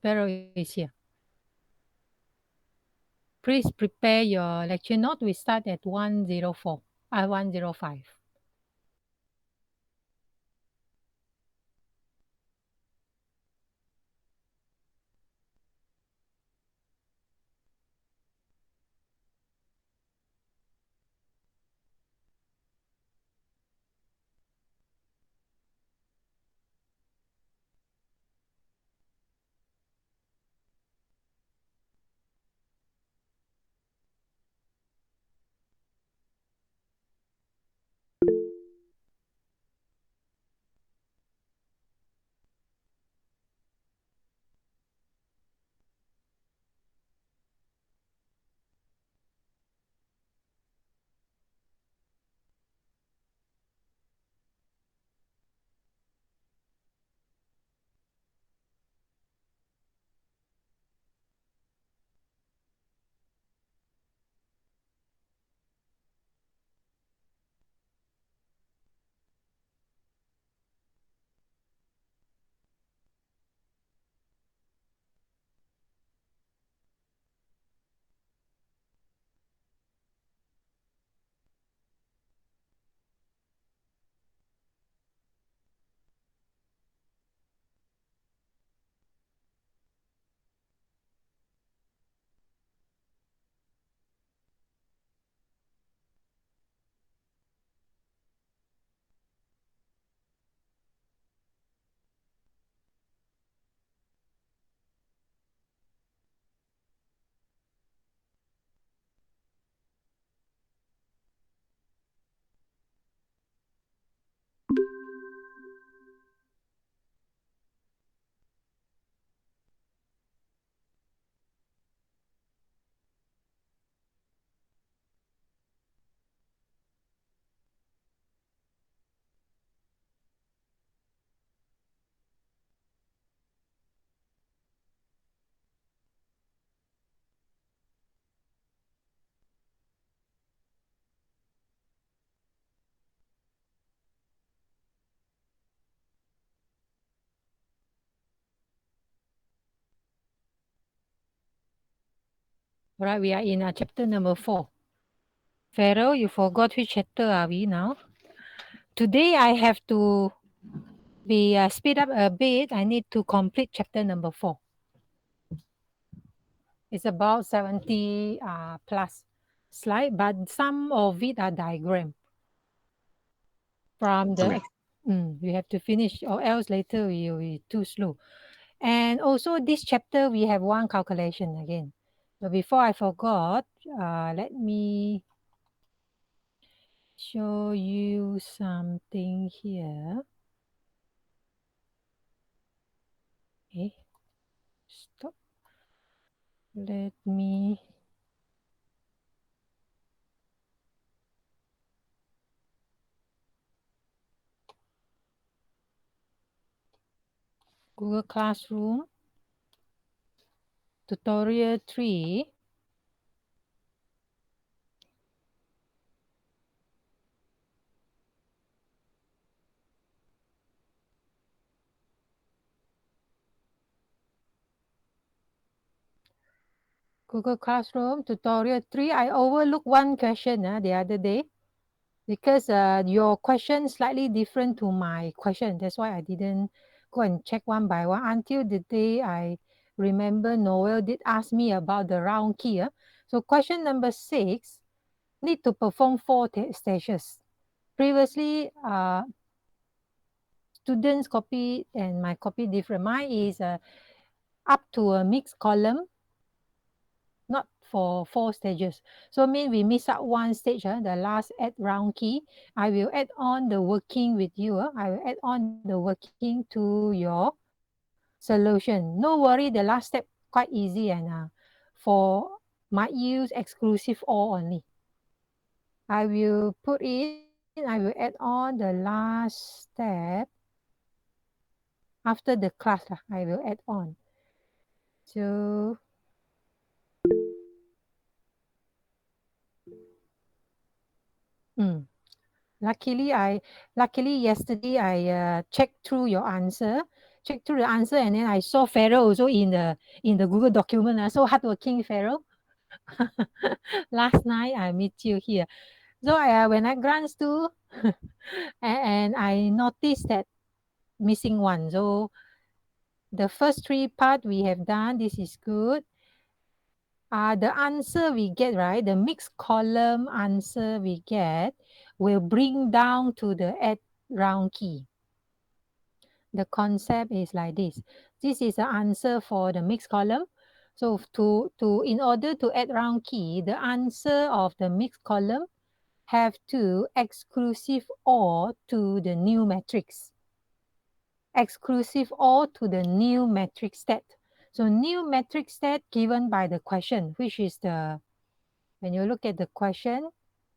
Vero is here. Please prepare your lecture note. We start at 105. Right, we are in chapter number 4. Pharaoh, you forgot which chapter are we now? Today I have to be speed up a bit. I need to complete chapter number 4. It's about 70 plus slide, but some of it are diagram from the. Okay. You have to finish, or else later you'll be too slow. And also this chapter we have one calculation again. But before I forgot, let me show you something here. Okay, stop. Let me Google Classroom tutorial 3. Google Classroom tutorial 3. I overlooked one question the other day because your question slightly different to my question. That's why I didn't go and check one by one until the day I remember Noel did ask me about the round key. So question number 6 need to perform 4 stages. Previously, students copy and my copy different. Mine is up to a mixed column, not for 4 stages. So mean we miss out one stage, the last add round key. I will add on the working with you. I will add on the working to your solution. No worry, the last step quite easy and for my use exclusive all only. I will put in, I will add on the last step after the class. I will add on. So luckily yesterday I checked through your answer. check through the answer, and then I saw Pharaoh also in the Google document. So hardworking Pharaoh. Last night I meet you here. So when I glance to and I noticed that missing one. So the first three part we have done. This is good. The answer we get, right, the mixed column answer we get will bring down to the add round key. The concept is like this. This is the answer for the mixed column. So in order to add round key, the answer of the mixed column have to exclusive OR to the new matrix. Exclusive OR to the new matrix stat. So new matrix stat given by the question, which is the, when you look at the question,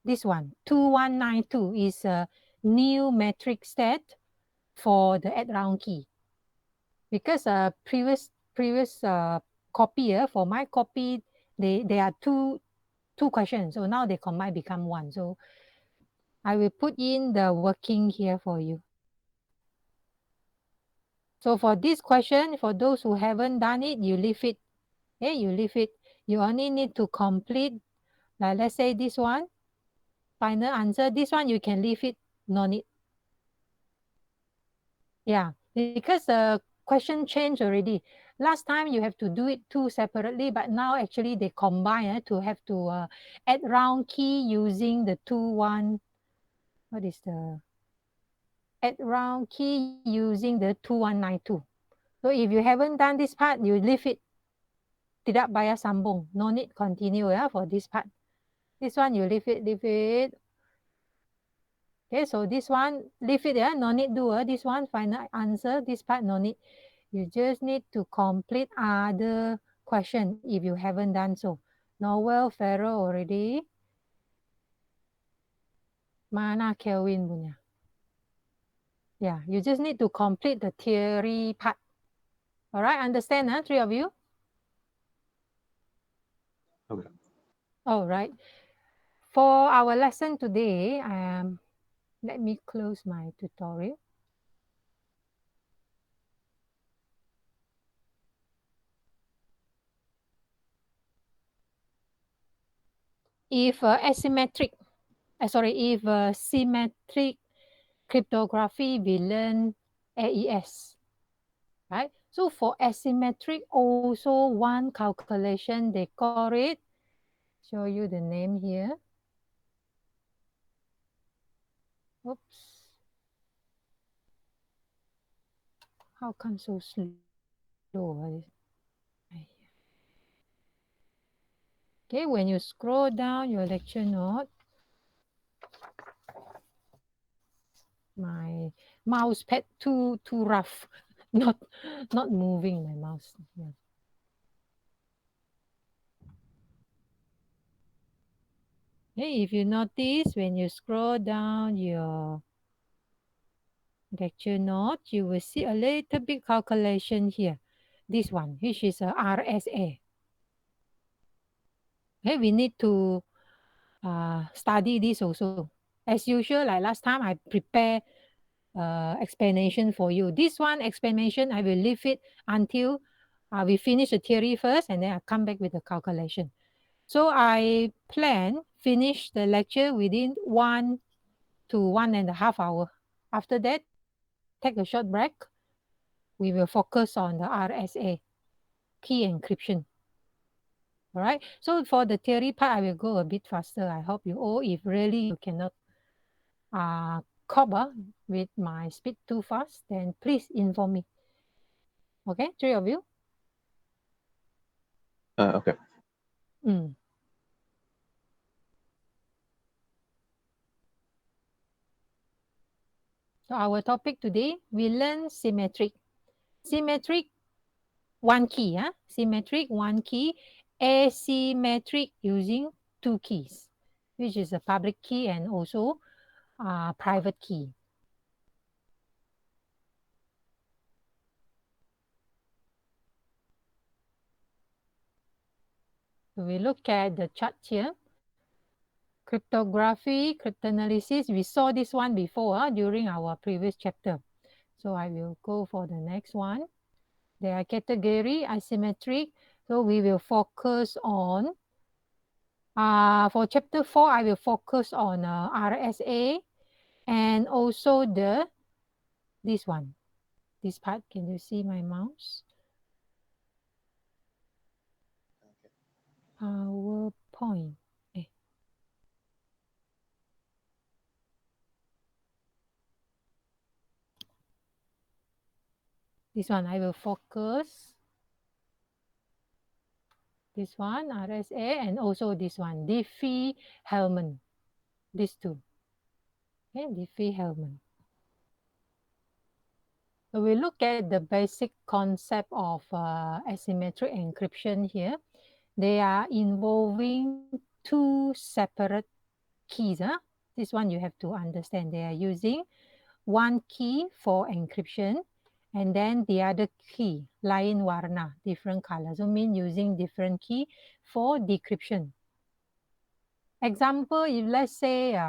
this one, 2192 is a new matrix stat for the add round key. Because previous copy, for my copy, they are two questions. So now they combine become one. So I will put in the working here for you. So for this question, for those who haven't done it, you leave it. Okay, you leave it. You only need to complete, like let's say this one, final answer. This one you can leave it, no need. Yeah, because the question changed already. Last time you have to do it two separately, but now actually they combine to have to add round key using the 2-1. What is the add round key using the 2192? So if you haven't done this part, you leave it. Tidak bayar sambung. No need continue for this part. This one you leave it, leave it. Okay, so this one, leave it, no need do this one, final answer, this part, no need. You just need to complete other question if you haven't done so. Noel, Pharaoh already. Mana Kelvin punya. Yeah, you just need to complete the theory part. All right, understand, three of you? Okay. All right. For our lesson today, let me close my tutorial. If symmetric cryptography, we learn AES, right? So for asymmetric, also one calculation, they call it, show you the name here. Oops. How come so slow? Okay, when you scroll down your lecture note, my mouse pad too rough, not moving my mouse. Yeah. Okay, if you notice, when you scroll down your lecture note, you will see a little bit calculation here. This one, which is a RSA. Okay, we need to study this also. As usual, like last time, I prepare explanation for you. This one explanation, I will leave it until we finish the theory first, and then I come back with the calculation. So I plan finish the lecture within 1 to 1.5 hours. After that, take a short break. We will focus on the RSA key encryption. All right. So for the theory part, I will go a bit faster. I hope you all, if really you cannot cope with my speed too fast, then please inform me. Okay, three of you. Okay. So our topic today, we learn symmetric. Symmetric, one key. Symmetric, one key. Asymmetric, using two keys, which is a public key and also private key. So we look at the chart here. Cryptography, cryptanalysis, we saw this one before during our previous chapter. So I will go for the next one. There are category, asymmetric. So we will focus on, for chapter 4, I will focus on RSA and also this one. This part, can you see my mouse? PowerPoint. This one, I will focus. This one, RSA, and also this one, Diffie-Hellman. These two. Okay, Diffie-Hellman. So we look at the basic concept of asymmetric encryption here. They are involving two separate keys. This one you have to understand. They are using one key for encryption and then the other key, lain warna, different colors. So mean using different key for decryption. Example, if let's say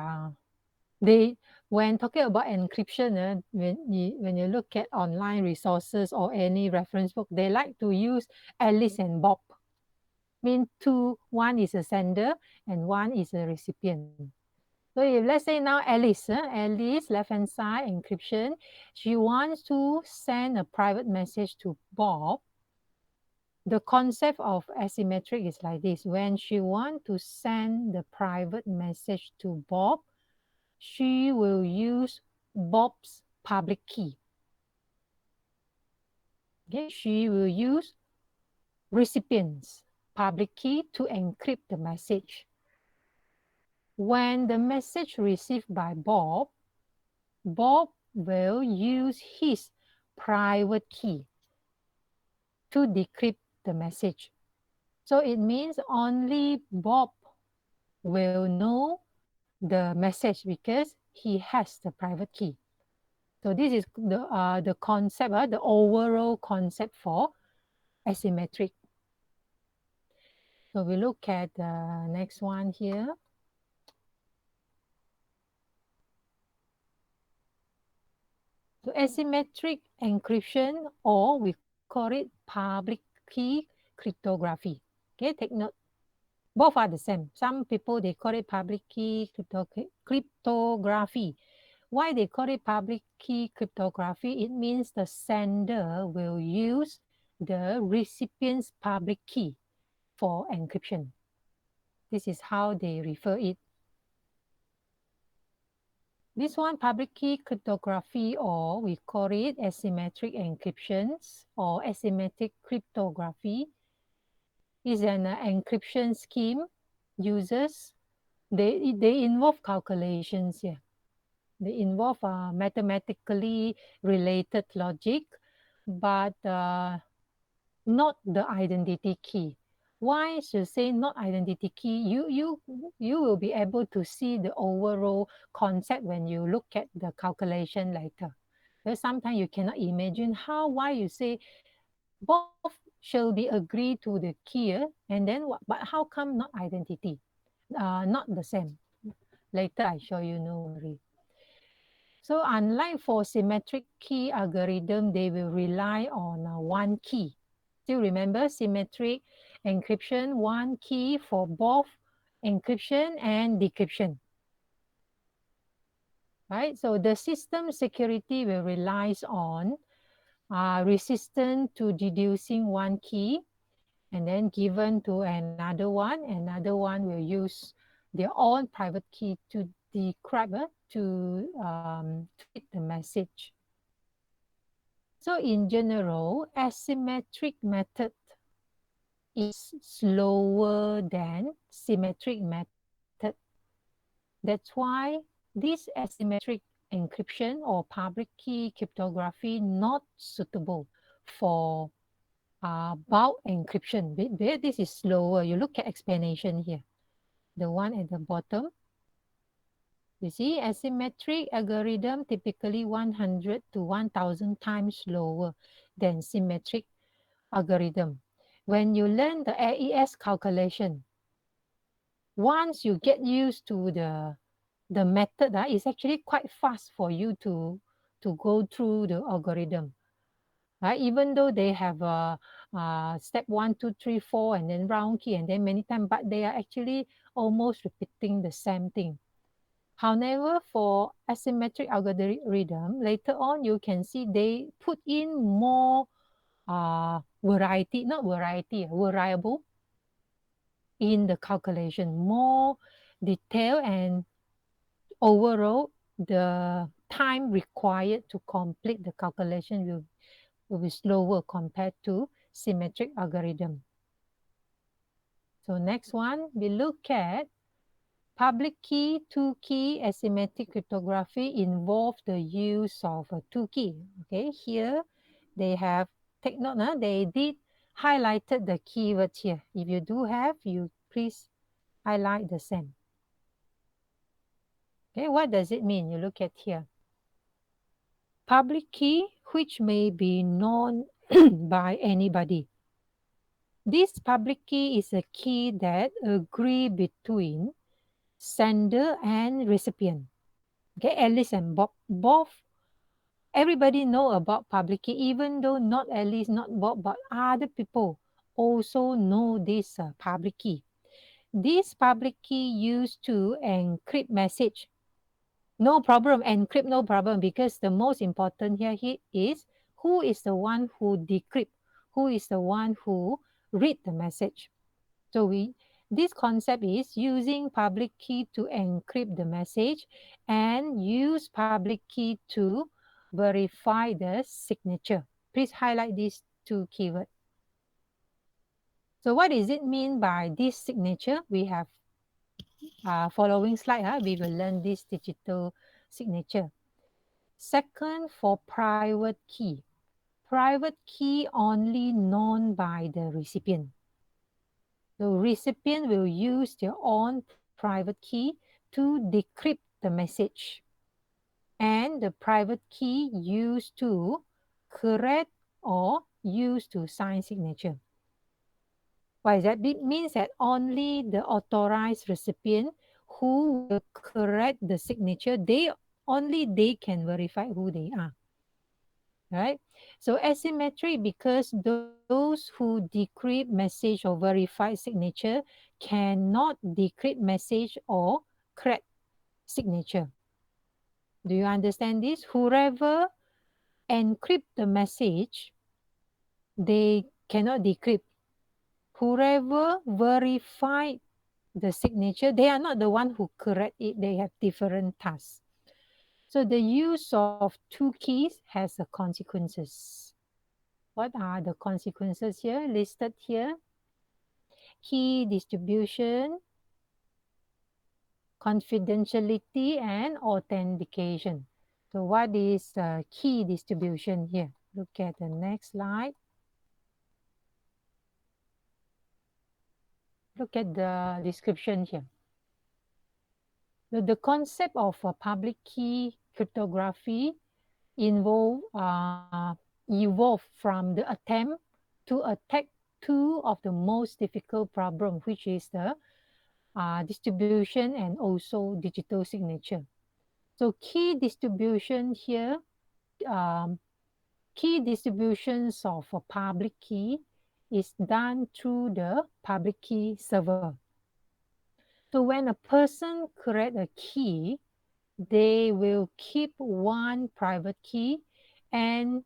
when talking about encryption, when you look at online resources or any reference book, they like to use Alice and Bob. Mean one is a sender and one is a recipient. So if let's say now Alice, left-hand side encryption, she wants to send a private message to Bob. The concept of asymmetric is like this. When she wants to send the private message to Bob, she will use Bob's public key. Okay, she will use recipient's public key to encrypt the message. When the message received by Bob, Bob will use his private key to decrypt the message. So it means only Bob will know the message because he has the private key. So this is the concept, the overall concept for asymmetric. So we look at the next one here. So asymmetric encryption, or we call it public key cryptography. Okay, take note. Both are the same. Some people, they call it public key cryptography. Why they call it public key cryptography? It means the sender will use the recipient's public key for encryption. This is how they refer it. This one, public key cryptography, or we call it asymmetric encryptions or asymmetric cryptography, is an encryption scheme. Users, they involve calculations here. They involve mathematically related logic, but not the identity key. Why should say not identity key? You will be able to see the overall concept when you look at the calculation later. Because sometimes you cannot imagine why you say both shall be agreed to the key, and then what? But how come not identity? Not the same. Later I show you, no worry. So unlike for symmetric key algorithm, they will rely on one key. Still remember symmetric encryption, one key for both encryption and decryption. Right? So the system security will rely on resistance to deducing one key and then given to another one will use their own private key to decrypt, to read the message. So in general, asymmetric method is slower than symmetric method. That's why this asymmetric encryption or public key cryptography not suitable for bulk encryption. This is slower. You look at explanation here. The one at the bottom. You see, asymmetric algorithm typically 100 to 1,000 times slower than symmetric algorithm. When you learn the AES calculation, once you get used to the method, it's actually quite fast for you to to go through the algorithm. Right? Even though they have step 1, 2, 3, 4, and then round key, and then many times, but they are actually almost repeating the same thing. However, for asymmetric algorithm, later on you can see they put in more variable in the calculation, more detail, and overall the time required to complete the calculation will be slower compared to symmetric algorithm. So next one, we look at public key, two-key asymmetric cryptography involve the use of a two-key. Okay, here they have, take note, they did highlighted the keywords here. If you do have, you please highlight the same. Okay, what does it mean? You look at here. Public key, which may be known by anybody. This public key is a key that agree between sender and recipient. Okay, Alice and Bob, both, everybody know about public key, even though not Alice, not Bob, but other people also know this public key. This public key used to encrypt message. No problem, encrypt, no problem, because the most important here is who is the one who decrypt, who is the one who read the message. So this concept is using public key to encrypt the message and use public key to verify the signature. Please highlight these two keywords. So what does it mean by this signature? We have following slide, we will learn this digital signature. Second, for private key. Private key only known by the recipient. The recipient will use their own private key to decrypt the message. And the private key used to correct or used to sign signature. Why is that? It means that only the authorized recipient who will correct the signature, only they can verify who they are. Right? So asymmetric, because those who decrypt message or verify signature cannot decrypt message or correct signature. Do you understand this? Whoever encrypt the message, they cannot decrypt. Whoever verified the signature, they are not the one who correct it. They have different tasks. So the use of two keys has a consequences. What are the consequences here? Listed here. Key distribution, confidentiality, and authentication. So what is key distribution here? Look at the next slide. Look at the description here. The concept of public key cryptography evolved from the attempt to attack two of the most difficult problems, which is the distribution and also digital signature. So key distribution here, key distributions of a public key is done through the public key server. So when a person creates a key, they will keep one private key and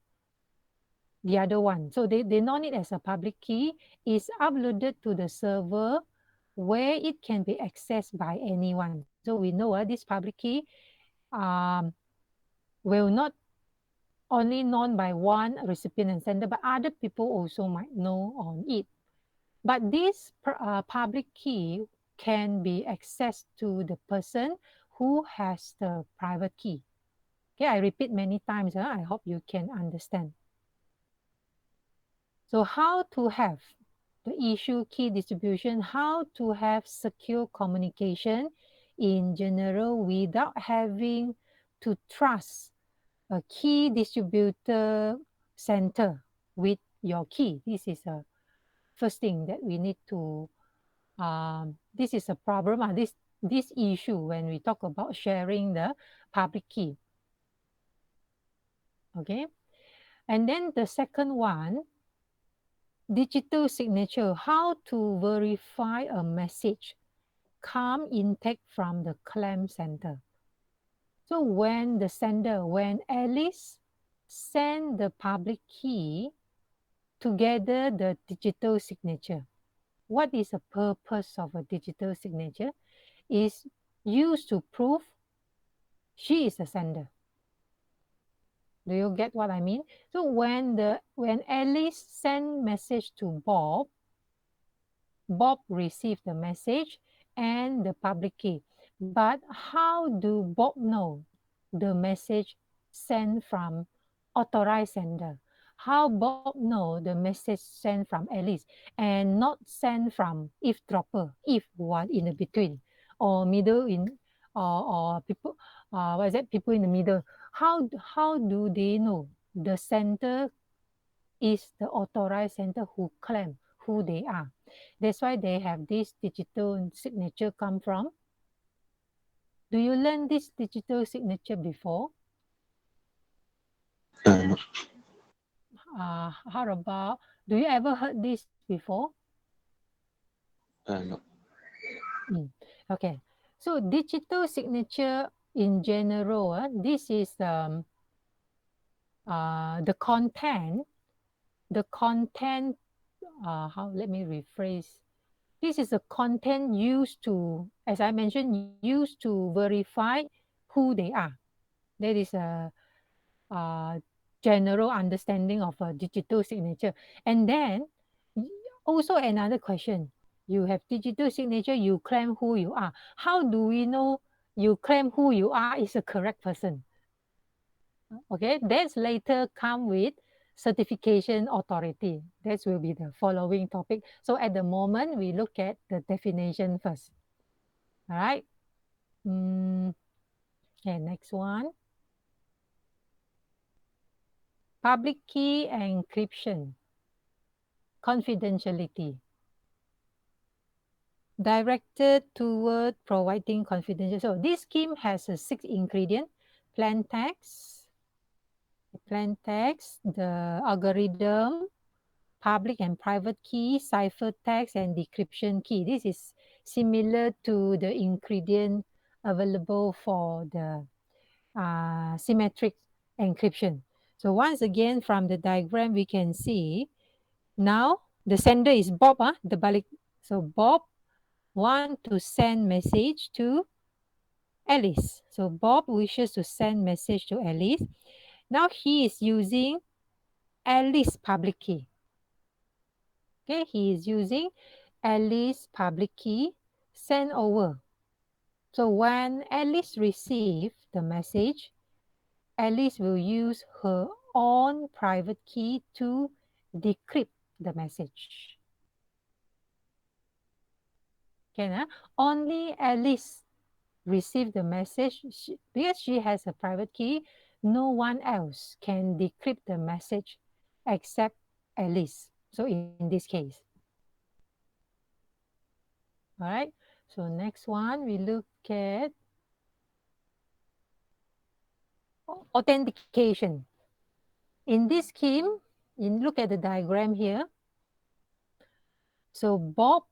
the other one. So they know it as a public key is uploaded to the server where it can be accessed by anyone. So we know this public key will not only known by one recipient and sender, but other people also might know on it. But this public key can be accessed to the person who has the private key. Okay, I repeat many times. I hope you can understand. So how to have the issue key distribution, how to have secure communication in general without having to trust a key distributor center with your key. This is a first thing that we need to, this is a problem, this issue when we talk about sharing the public key. Okay. And then the second one, digital signature, how to verify a message come intact from the claim center. So when Alice send the public key together the digital signature, what is the purpose of a digital signature? Is used to prove she is the sender. Do you get what I mean? So when Alice send message to Bob, Bob received the message and the public key. But how do Bob know the message sent from authorized sender? How Bob know the message sent from Alice and not sent from eavesdropper, if one in the between, or middle in, or people, what is that? People in the middle. How do they know the center is the authorized center who claim who they are? That's why they have this digital signature come from. Do you learn this digital signature before? No. How about, do you ever heard this before? No. Okay. So digital signature in general, this is the content, how, let me rephrase. This is a content used to, as I mentioned, used to verify who they are. That is a general understanding of a digital signature. And then also another question. You have digital signature, you claim who you are. How do we know you claim who you are is a correct person? Okay, that's later come with certification authority. That will be the following topic. So at the moment, we look at the definition first. All right. Okay, next one. Public key encryption, confidentiality. Directed toward providing confidential. So this scheme has a 6 ingredient: plain text, the algorithm, public and private key, ciphertext, and decryption key. This is similar to the ingredient available for the symmetric encryption. So once again, from the diagram, we can see now the sender is Bob, the balik. So Bob want to send message to Alice. So Bob wishes to send message to Alice. Now he is using Alice public key. Okay, he is using Alice public key send over. So when Alice receives the message, Alice will use her own private key to decrypt the message. Okay, only Alice receive the message. Because she has a private key, no one else can decrypt the message except Alice. So in this case. All right. So next one, we look at authentication. In this scheme, look at the diagram here. So Bob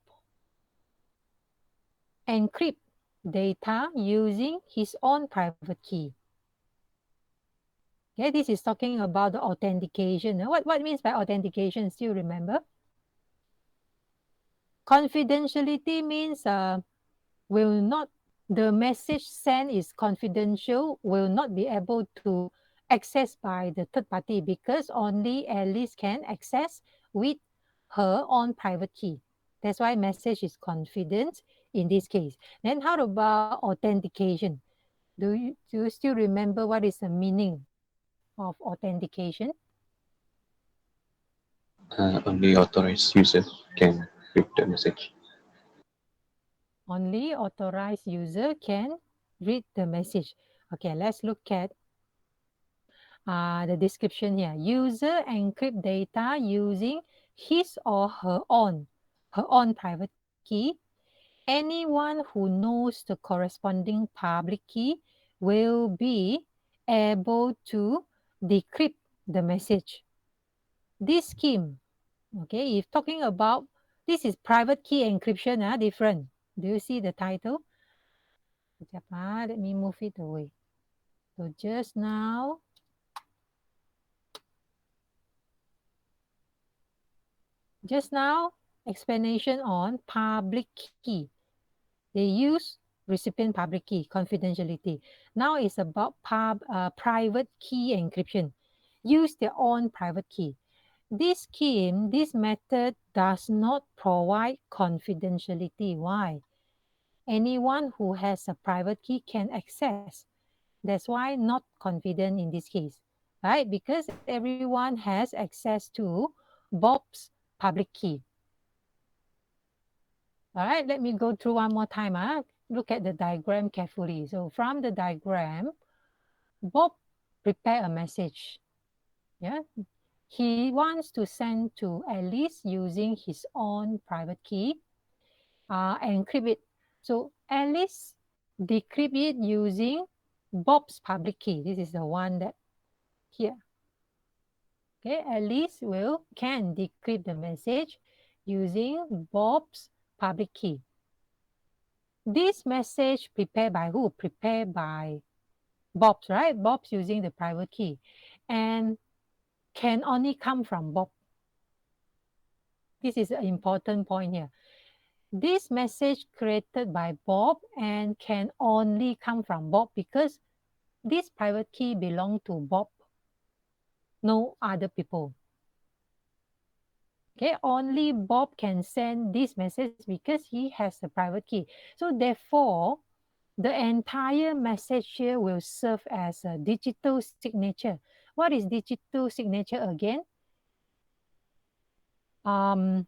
encrypt data using his own private key. Okay, this is talking about the authentication. What means by authentication? Still remember? Confidentiality means will not, the message sent is confidential, will not be able to access by the third party because only Alice can access with her own private key. That's why message is confident in this case. Then how about authentication? Do you still remember what is the meaning of authentication? Only authorized user can read the message. Only authorized user can read the message. Okay, let's look at the description here. User encrypt data using his or her own private key. Anyone who knows the corresponding public key will be able to decrypt the message. This scheme, okay, if talking about, this is private key encryption, different. Do you see the title? Let me move it away. So just now, explanation on public key. They use recipient public key, confidentiality. Now it's about private key encryption. Use their own private key. This method does not provide confidentiality. Why? Anyone who has a private key can access. That's why not confident in this case, right? Because everyone has access to Bob's public key. All right, let me go through one more time. Look at the diagram carefully. So from the diagram, Bob prepared a message. Yeah, he wants to send to Alice using his own private key, encrypt it. So Alice decrypt it using Bob's public key. This is the one that here. Okay, Alice can decrypt the message using Bob's public key. This message prepared by who? Prepared by Bob's, right? Bob's using the private key and can only come from Bob. This is an important point here. This message created by Bob and can only come from Bob because this private key belongs to Bob, no other people. Okay, only Bob can send this message because he has a private key. So therefore, the entire message here will serve as a digital signature. What is digital signature again? What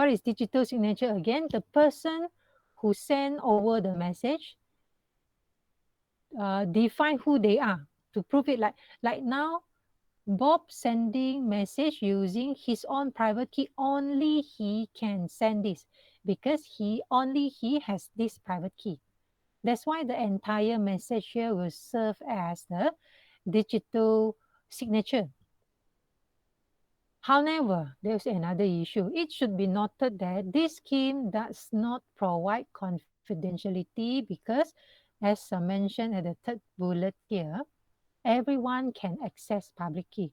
is digital signature again? The person who sent over the message define who they are to prove it. Like now, Bob sending message using his own private key. Only he can send this because only he has this private key. That's why the entire message here will serve as the digital signature. However, there's another issue. It should be noted that this scheme does not provide confidentiality because, as I mentioned at the third bullet here, everyone can access public key.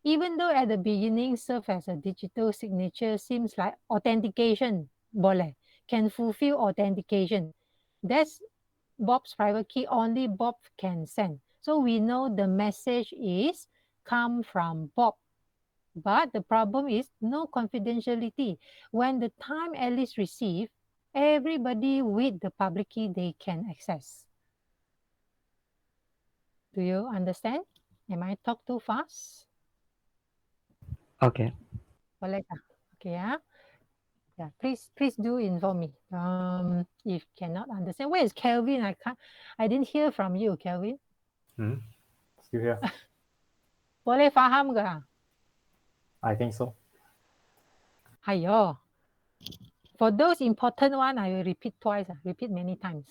Even though at the beginning serve as a digital signature seems like authentication, can fulfill authentication. That's Bob's private key, only Bob can send. So we know the message is come from Bob. But the problem is no confidentiality. When the time Alice receive, everybody with the public key, they can access. Do you understand? Am I talk too fast? Okay. Boleh tak? Okay, yeah, please do inform me. If cannot understand. Where is Kelvin? I didn't hear from you, Kelvin. Still here? Boleh faham ke? I think so. Hayo. For those important one, I will repeat twice, repeat many times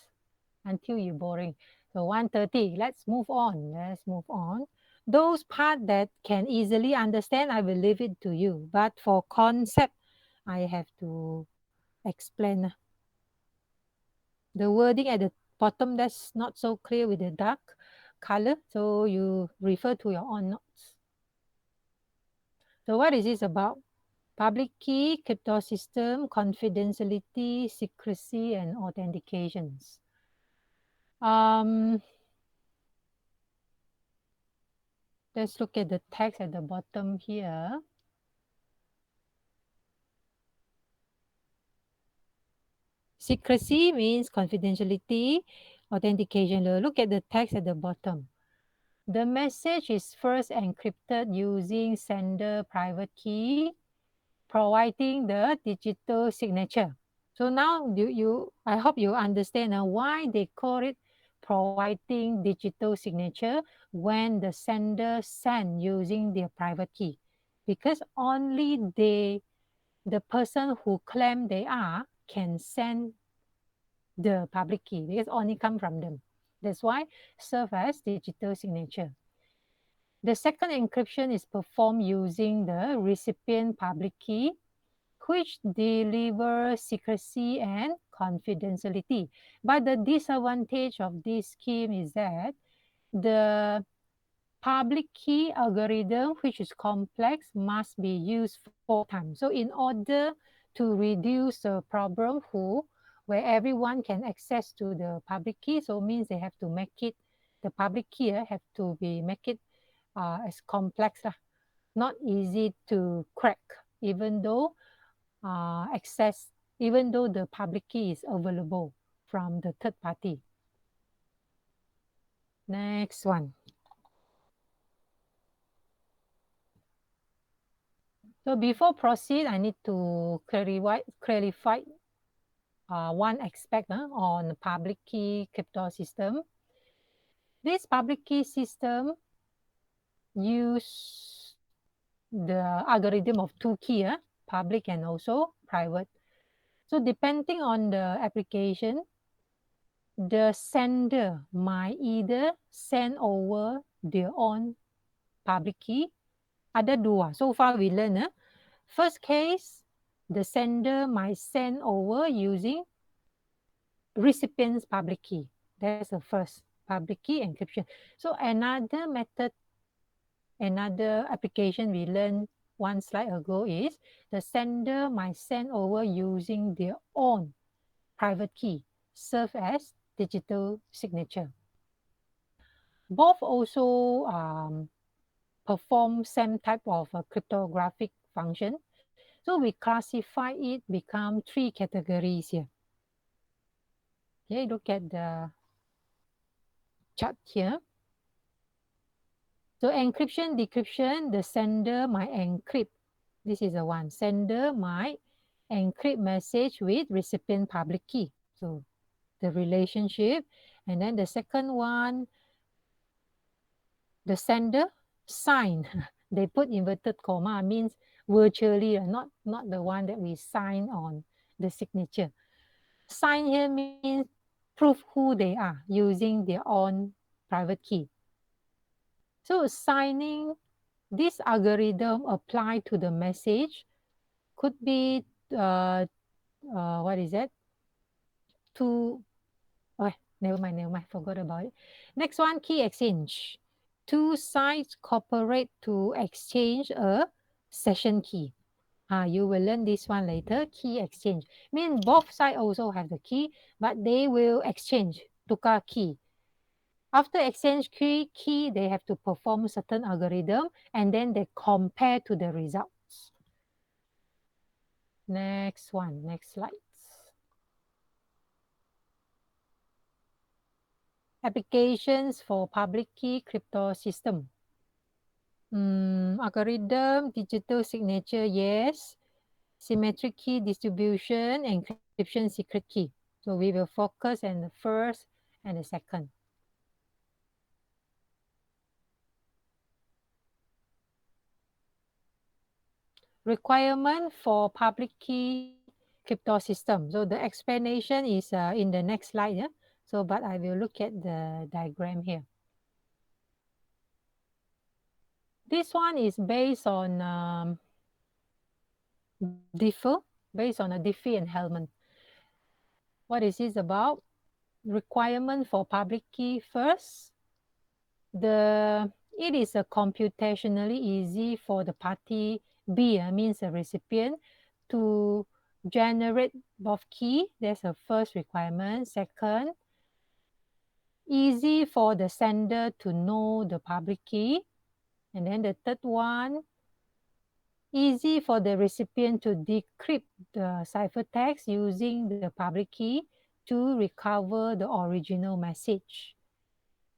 until you're boring. So 1:30, let's move on. Those part that can easily understand, I will leave it to you. But for concept, I have to explain. The wording at the bottom that's not so clear with the dark color, so you refer to your own notes. So what is this about? Public key, cryptosystem, confidentiality, secrecy, and authentications. Let's look at the text at the bottom here. Secrecy means confidentiality, authentication. Look at the text at the bottom. The message is first encrypted using sender private key, providing the digital signature. So now I hope you understand why they call it providing digital signature when the sender send using their private key. Because only the person who claim they are can send the public key because only come from them. That's why serve as digital signature. The second encryption is performed using the recipient public key, which delivers secrecy and confidentiality. But the disadvantage of this scheme is that the public key algorithm, which is complex, must be used 4 times. So in order to reduce the problem where everyone can access to the public key, so means they have to make it, the public key have to make it as complex, not easy to crack, even though even though the public key is available from the third party. Next one. So before proceed, I need to clarify one aspect on public key crypto system. This public key system use the algorithm of 2 keys, public and also private. So depending on the application, the sender might either send over their own public key. Ada dua. So far we learn. First case, the sender might send over using recipient's public key. That's the first public key encryption. So another method, another application we learned one slide ago is the sender might send over using their own private key, serve as digital signature. Both also perform same type of cryptographic function. So we classify it become 3 categories here. Okay, look at the chart here. So encryption, decryption, the sender might encrypt. This is the one. Sender might encrypt message with recipient public key. So the relationship. And then the second one, the sender sign. They put inverted comma, means virtually, not the one that we sign on the signature. Sign here means prove who they are using their own private key. So signing this algorithm applied to the message could be, what is that? Oh, never mind, forgot about it. Next one, key exchange. 2 sides cooperate to exchange a session key. You will learn this one later, key exchange. Means both sides also have the key, but they will exchange, tukar key. After exchange key, they have to perform certain algorithm, and then they compare to the results. Next one, next slide. Applications for public key crypto system. Algorithm, digital signature, yes. Symmetric key distribution, encryption, secret key. So we will focus on the first and the second. Requirement for public key crypto system. So the explanation is in the next slide. Yeah? So, but I will look at the diagram here. This one is based on based on a Diffie-Hellman. What is this about? Requirement for public key first. It is a computationally easy for the party B, means a recipient, to generate both key. That's the first requirement. Second, easy for the sender to know the public key. And then the third one, easy for the recipient to decrypt the ciphertext using the public key to recover the original message.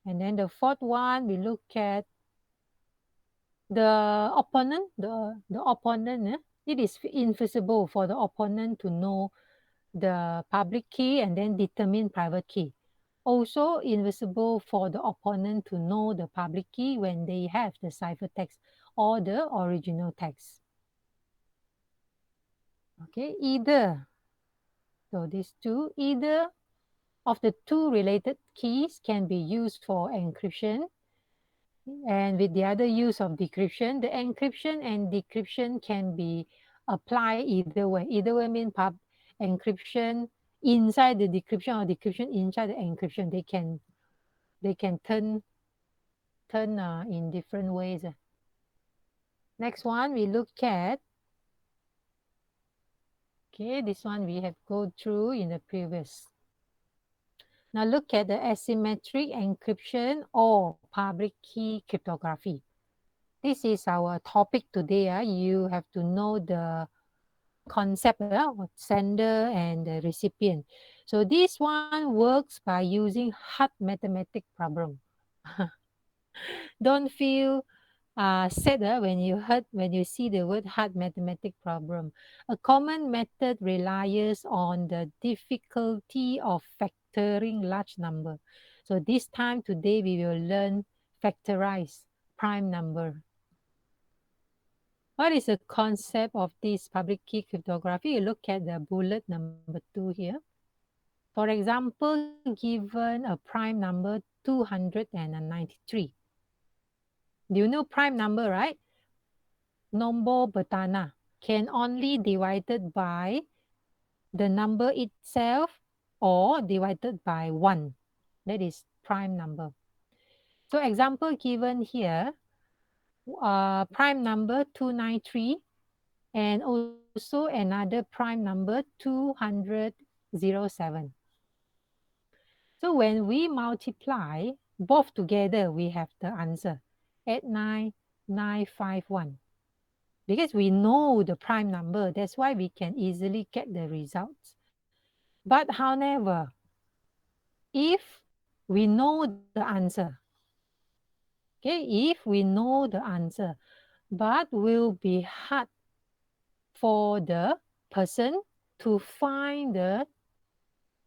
And then the fourth one, we look at the opponent. The opponent, it is invisible for the opponent to know the public key and then determine private key. Also invisible for the opponent to know the public key when they have the ciphertext or the original text. Okay, so these two, either of the two related keys can be used for encryption. And with the other use of decryption, the encryption and decryption can be applied either way. Either way mean encryption inside the decryption or decryption inside the encryption. They can turn in different ways. Next one we look at. Okay, this one we have go through in the previous. Now look at the asymmetric encryption or public key cryptography. This is our topic today. You have to know the concept of sender and the recipient. So this one works by using hard mathematics problem. Don't feel sad when you see the word hard mathematics problem. A common method relies on the difficulty of factoring large number. So this time today we will learn factorize prime number. What is the concept of this public key cryptography? You look at the bullet number 2 here. For example, given a prime number 293. Do you know prime number, right? Nombor bertanah can only divided by the number itself or divided by 1. That is prime number. So example given here, prime number 293 and also another prime number 207. So when we multiply both together, we have the answer 89951. Because we know the prime number, that's why we can easily get the results. But however, if we know the answer, okay, if we know the answer, but will be hard for the person to find the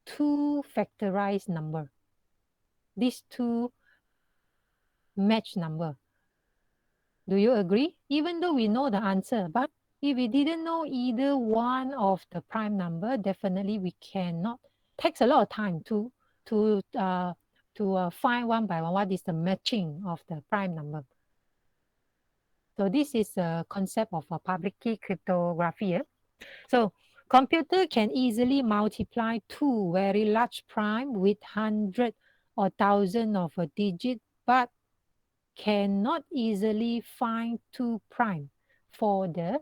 two factorized number. These two match number. Do you agree? Even though we know the answer, but if we didn't know either one of the prime number, definitely we cannot. Takes a lot of time to find one by one what is the matching of the prime number. So this is a concept of a public key cryptography. So computer can easily multiply two very large prime with 100 or 1,000 of a digit, but cannot easily find two prime for the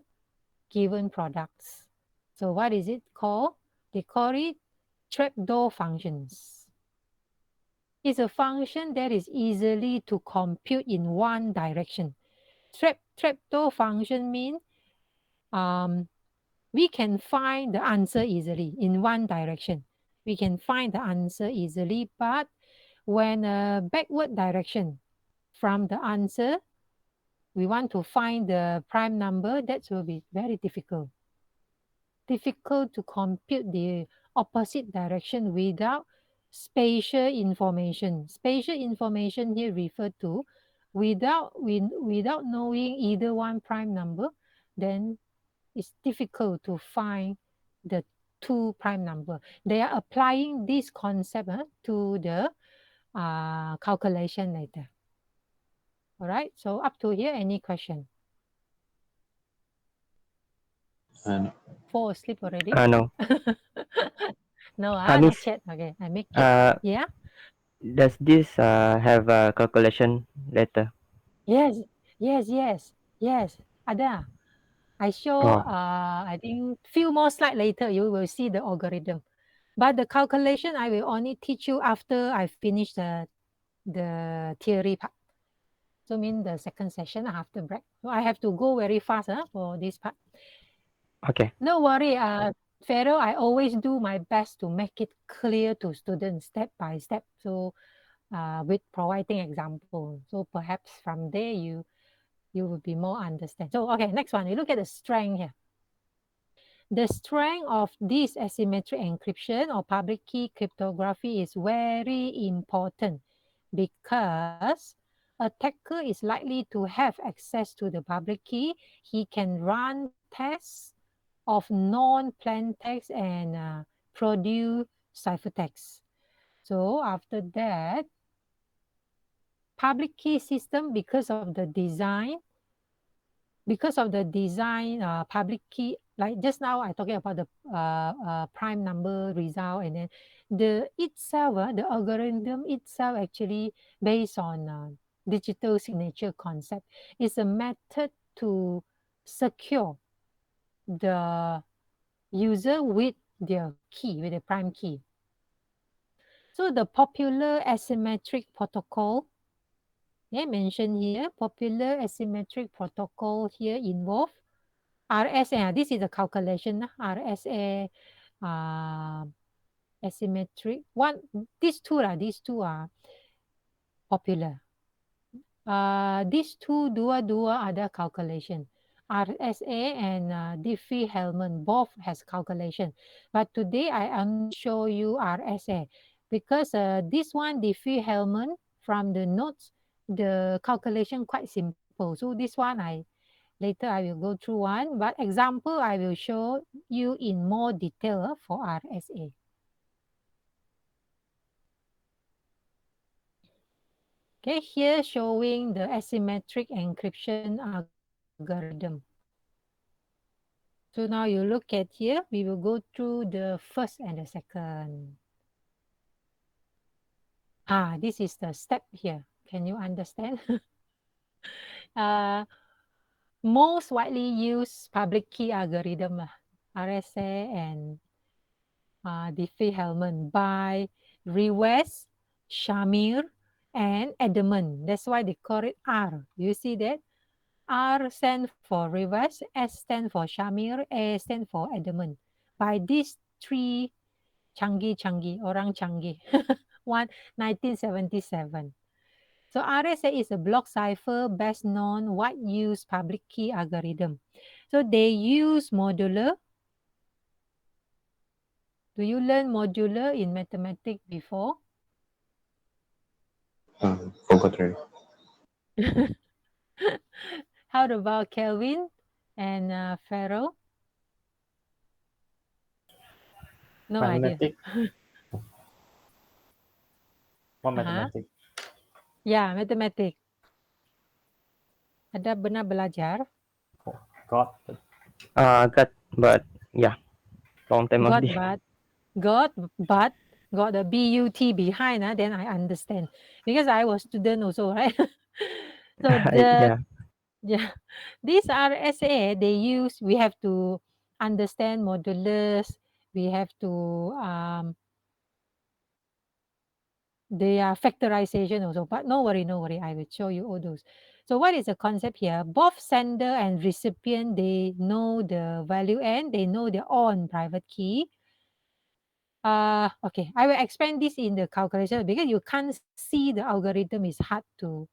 given products. So what is it called? They call it trapdoor functions. It's a function that is easily to compute in one direction. Trapdoor function means we can find the answer easily in one direction. We can find the answer easily, but when a backward direction from the answer, we want to find the prime number, that will be very difficult. Difficult to compute the opposite direction without spatial information. Spatial information here referred to without knowing either one prime number, then it's difficult to find the two prime number. They are applying this concept to the calculation later. All right, so up to here, any question? Fall asleep already? No. No, Hanis, not yet. Okay, I make it. Yeah? does this have a calculation later? Yes, yes, yes, yes. Ada, I show, Oh, I think few more slide later, you will see the algorithm. But the calculation, I will only teach you after I finish the theory part. So mean the second session after break. So I have to go very fast for this part. okay. No worry, Pharaoh, I always do my best to make it clear to students step by step. So with providing example. So perhaps from there you will be more understand. So okay, next one, we look at the strength here. The strength of this asymmetric encryption or public key cryptography is very important because attacker is likely to have access to the public key. He can run tests of non-plain text and produce ciphertext. So after that, public key system, because of the design, public key, like just now I talking about the prime number result, and then the itself, the algorithm itself actually based on digital signature concept. It's a method to secure the user with their key, with the prime key. So the popular asymmetric protocol, mentioned here, popular asymmetric protocol here involve RSA. This is the calculation, RSA asymmetric. These two are popular. These two dua are the calculation. RSA and Diffie-Hellman both has calculation. But today I only show you RSA because this one Diffie-Hellman, from the notes, the calculation quite simple. So this one later I will go through one. But example I will show you in more detail for RSA. Okay, here showing the asymmetric encryption algorithm. So now you look at here, we will go through the first and the second. This is the step here. Can you understand? Most widely used public key algorithm, RSA and Diffie-Hellman by Rivest, Shamir, and Edmund. That's why they call it R. You see that? R stand for Rivest, S stand for Shamir, A stand for Edmund. By these three orang canggih, 1977. So RSA is a block cipher best known wide use public key algorithm. So they use modular. Do you learn modular in mathematics before? Forgot already. How about Kelvin and Pharaoh? No idea. Mathematic. What mathematic? Ya, matematik. Ada benar belajar? Oh, God. Got, but yeah, long time Got ago. but got a BUT behind, then I understand. Because I was student also, right? So Yeah. these RSA, we have to understand modulus, we have to they are factorization also, but no worry, I will show you all those. So what is the concept here? Both sender and recipient, they know the value and they know their own private key. Okay, I will explain this in the calculation because you can't see the algorithm, is hard to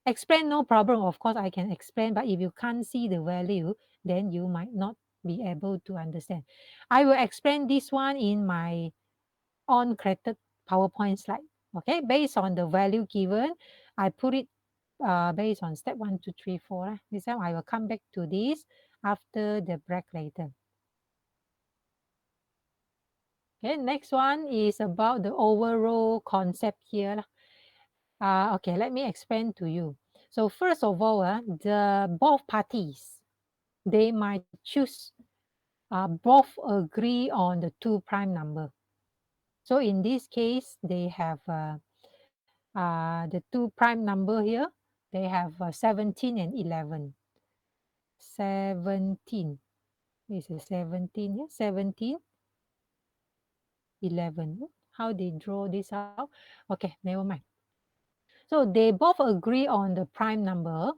explain. No problem, of course I can explain, but if you can't see the value, then you might not be able to understand. I will explain this one in my on created PowerPoint slide. Okay, based on the value given, I put it based on step 1, 2, 3, 4. This time I will come back to this after the break later. Okay, next one is about the overall concept here. Okay, let me explain to you. So first of all, the both parties, they might choose both agree on the 2 prime number. So in this case, they have the 2 prime number here. They have 17 and 11. 17. This is 17 here. 17, 11. How they draw this out? Okay, never mind. So they both agree on the prime number.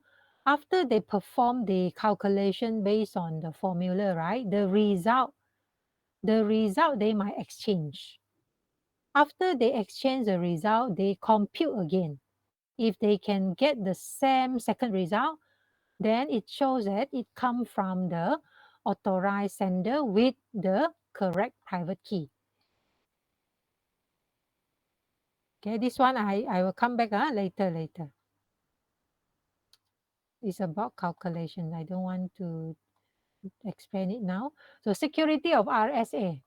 After they perform the calculation based on the formula, right? The result they might exchange. After they exchange the result, they compute again. If they can get the same second result, then it shows that it comes from the authorized sender with the correct private key. Okay, this one I will come back later. It's about calculation. I don't want to explain it now. So security of RSA.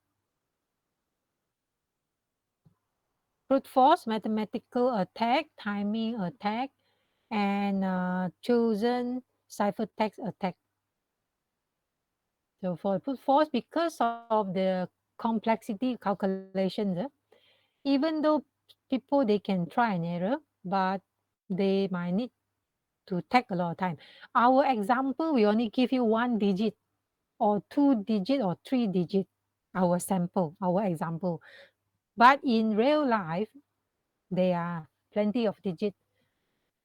brute force mathematical attack, timing attack, and chosen ciphertext attack. So for brute force, because of the complexity calculations, even though people they can try and error, but they might need to take a lot of time. Our example, we only give you 1 digit or 2 digit or 3 digit, our sample, our example. But in real life, there are plenty of digits.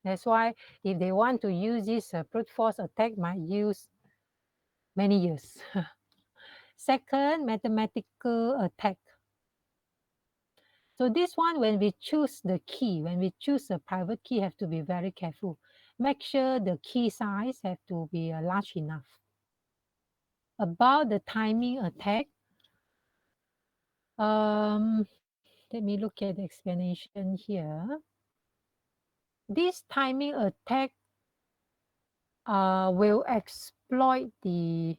That's why if they want to use this brute force attack, might use many years. Second, mathematical attack. So this one, when we choose the key, when we choose a private key, have to be very careful. Make sure the key size have to be large enough. About the timing attack, let me look at the explanation here. This timing attack will exploit the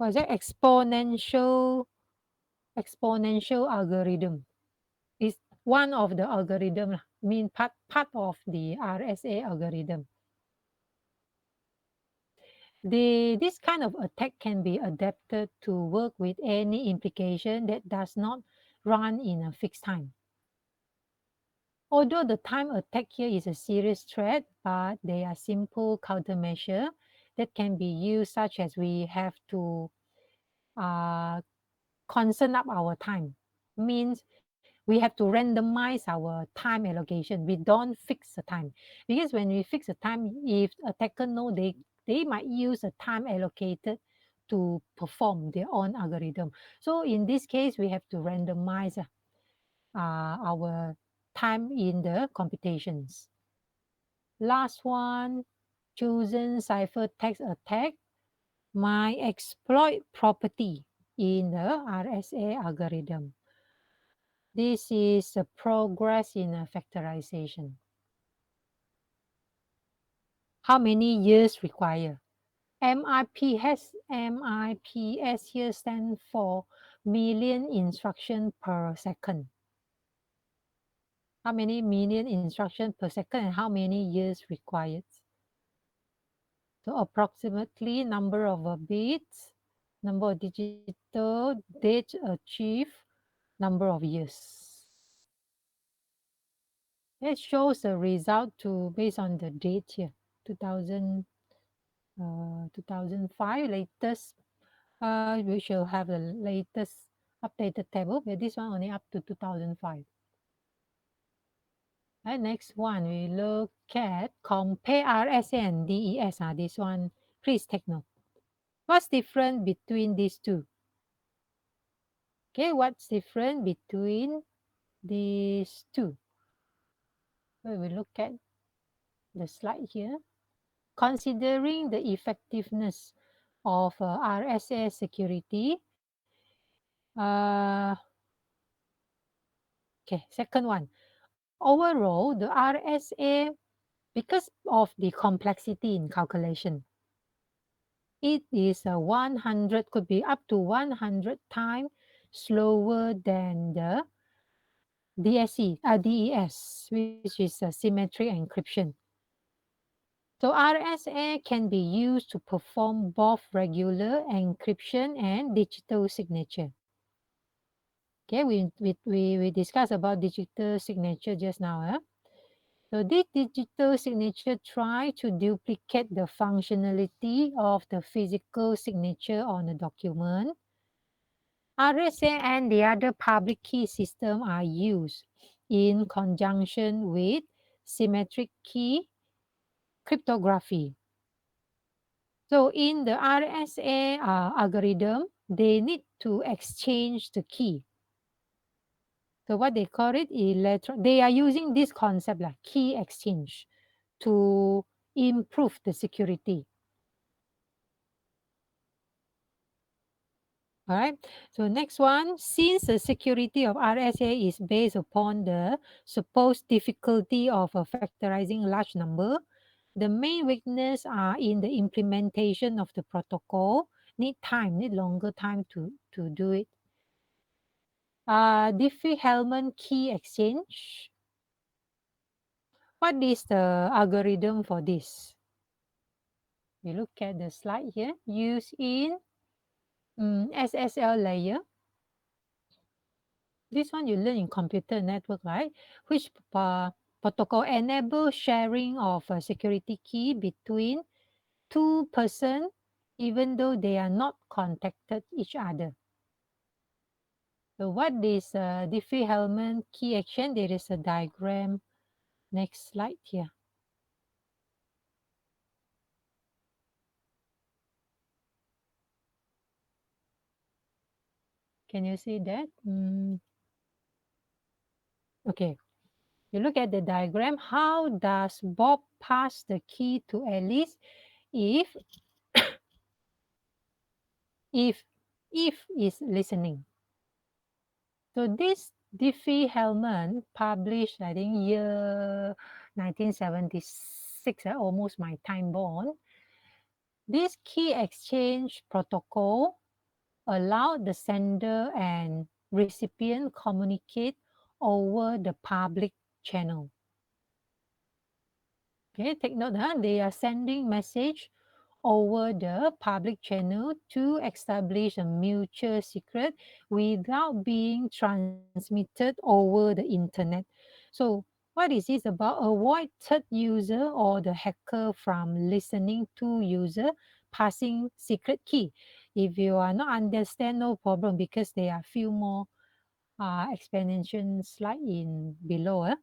exponential algorithm. It's one of the algorithm, mean part of the RSA algorithm. This kind of attack can be adapted to work with any implication that does not run in a fixed time. Although the time attack here is a serious threat, but they are simple countermeasure that can be used, such as we have to constant up our time. Means we have to randomize our time allocation. We don't fix the time, because when we fix the time, if attacker know, they might use a time allocated to perform their own algorithm. So in this case, we have to randomize our time in the computations. Last one, chosen ciphertext attack might exploit property in the RSA algorithm. This is a progress in factorization. How many years require? MIPS here stand for million instruction per second. How many million instruction per second and how many years required? So approximately number of bits, number of digital, date achieved, number of years. It shows the result to based on the date here, 2005 latest. We shall have the latest updated table, but this one only up to 2005. And next one, we look at compare RSA and DES. This one, please take note. What's different between these two? Okay, what's different between these two? Well, we look at the slide here. Considering the effectiveness of RSA security, okay, second one. Overall, the RSA, because of the complexity in calculation, it is 100, could be up to 100 times slower than the DES, which is symmetric encryption. So RSA can be used to perform both regular encryption and digital signature. Okay, we discussed about digital signature just now. So this digital signature try to duplicate the functionality of the physical signature on a document. RSA and the other public key system are used in conjunction with symmetric key cryptography. So in the RSA algorithm, they need to exchange the key. So what they call it, they are using this concept like key exchange to improve the security. All right. So next one, since the security of RSA is based upon the supposed difficulty of factorizing large number, the main weakness are in the implementation of the protocol. Need longer time to do it. Diffie-Hellman Key Exchange. What is the algorithm for this? We look at the slide here. Used in SSL layer. This one you learn in computer network, right? Which protocol enable sharing of a security key between two persons even though they are not contacted each other. So what is Diffie-Hellman Key Exchange? There is a diagram. Next slide here. Can you see that? Okay. You look at the diagram. How does Bob pass the key to Alice if if is listening? So this Diffie-Hellman published, I think, year 1976, almost my time born. This key exchange protocol allowed the sender and recipient communicate over the public channel. Okay, take note, they are sending message over the public channel to establish a mutual secret without being transmitted over the internet. So what is this about? Avoid third user or the hacker from listening to user passing secret key. If you are not understand, no problem, because there are few more explanation slide in below.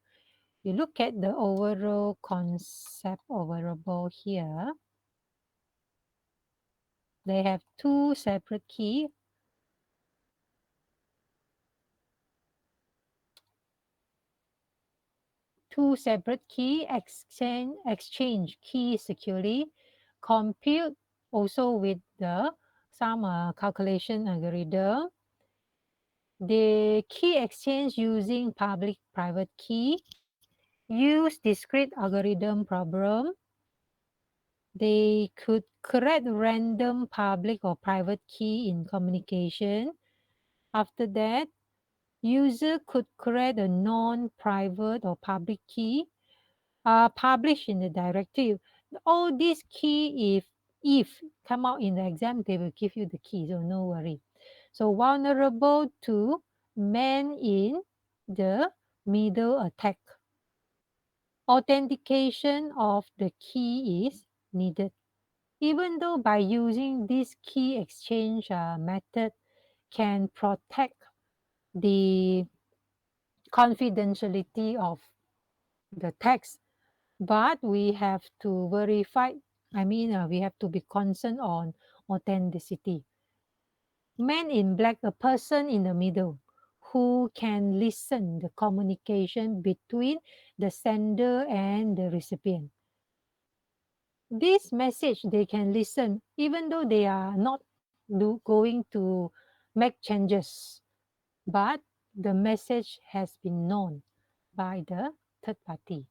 You look at the overall concept overall here. They have two separate key. Two separate key exchange key securely, compute also with the some calculation algorithm. The key exchange using public private key, use discrete algorithm problem. They could create random public or private key in communication. After that, user could create a non-private or public key published in the directive. All these key, if come out in the exam, they will give you the key, so no worry. So vulnerable to man in the middle attack. Authentication of the key is needed. Even though by using this key exchange method can protect the confidentiality of the text, but we have to verify, we have to be concerned on authenticity. Man in black, a person in the middle who can listen the communication between the sender and the recipient. This message they can listen even though they are not going to make changes, but the message has been known by the third party.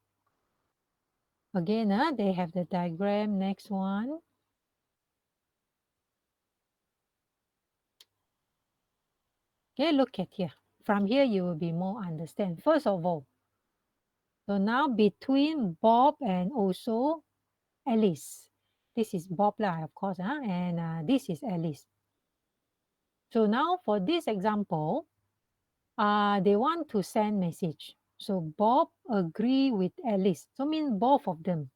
Again, they have the diagram. Next one. Okay, look at here. From here, you will be more understand. First of all, so now between Bob and also Alice. This is Bob lah, of course, and this is Alice. So now for this example, they want to send message. So Bob agree with Alice. So mean both of them.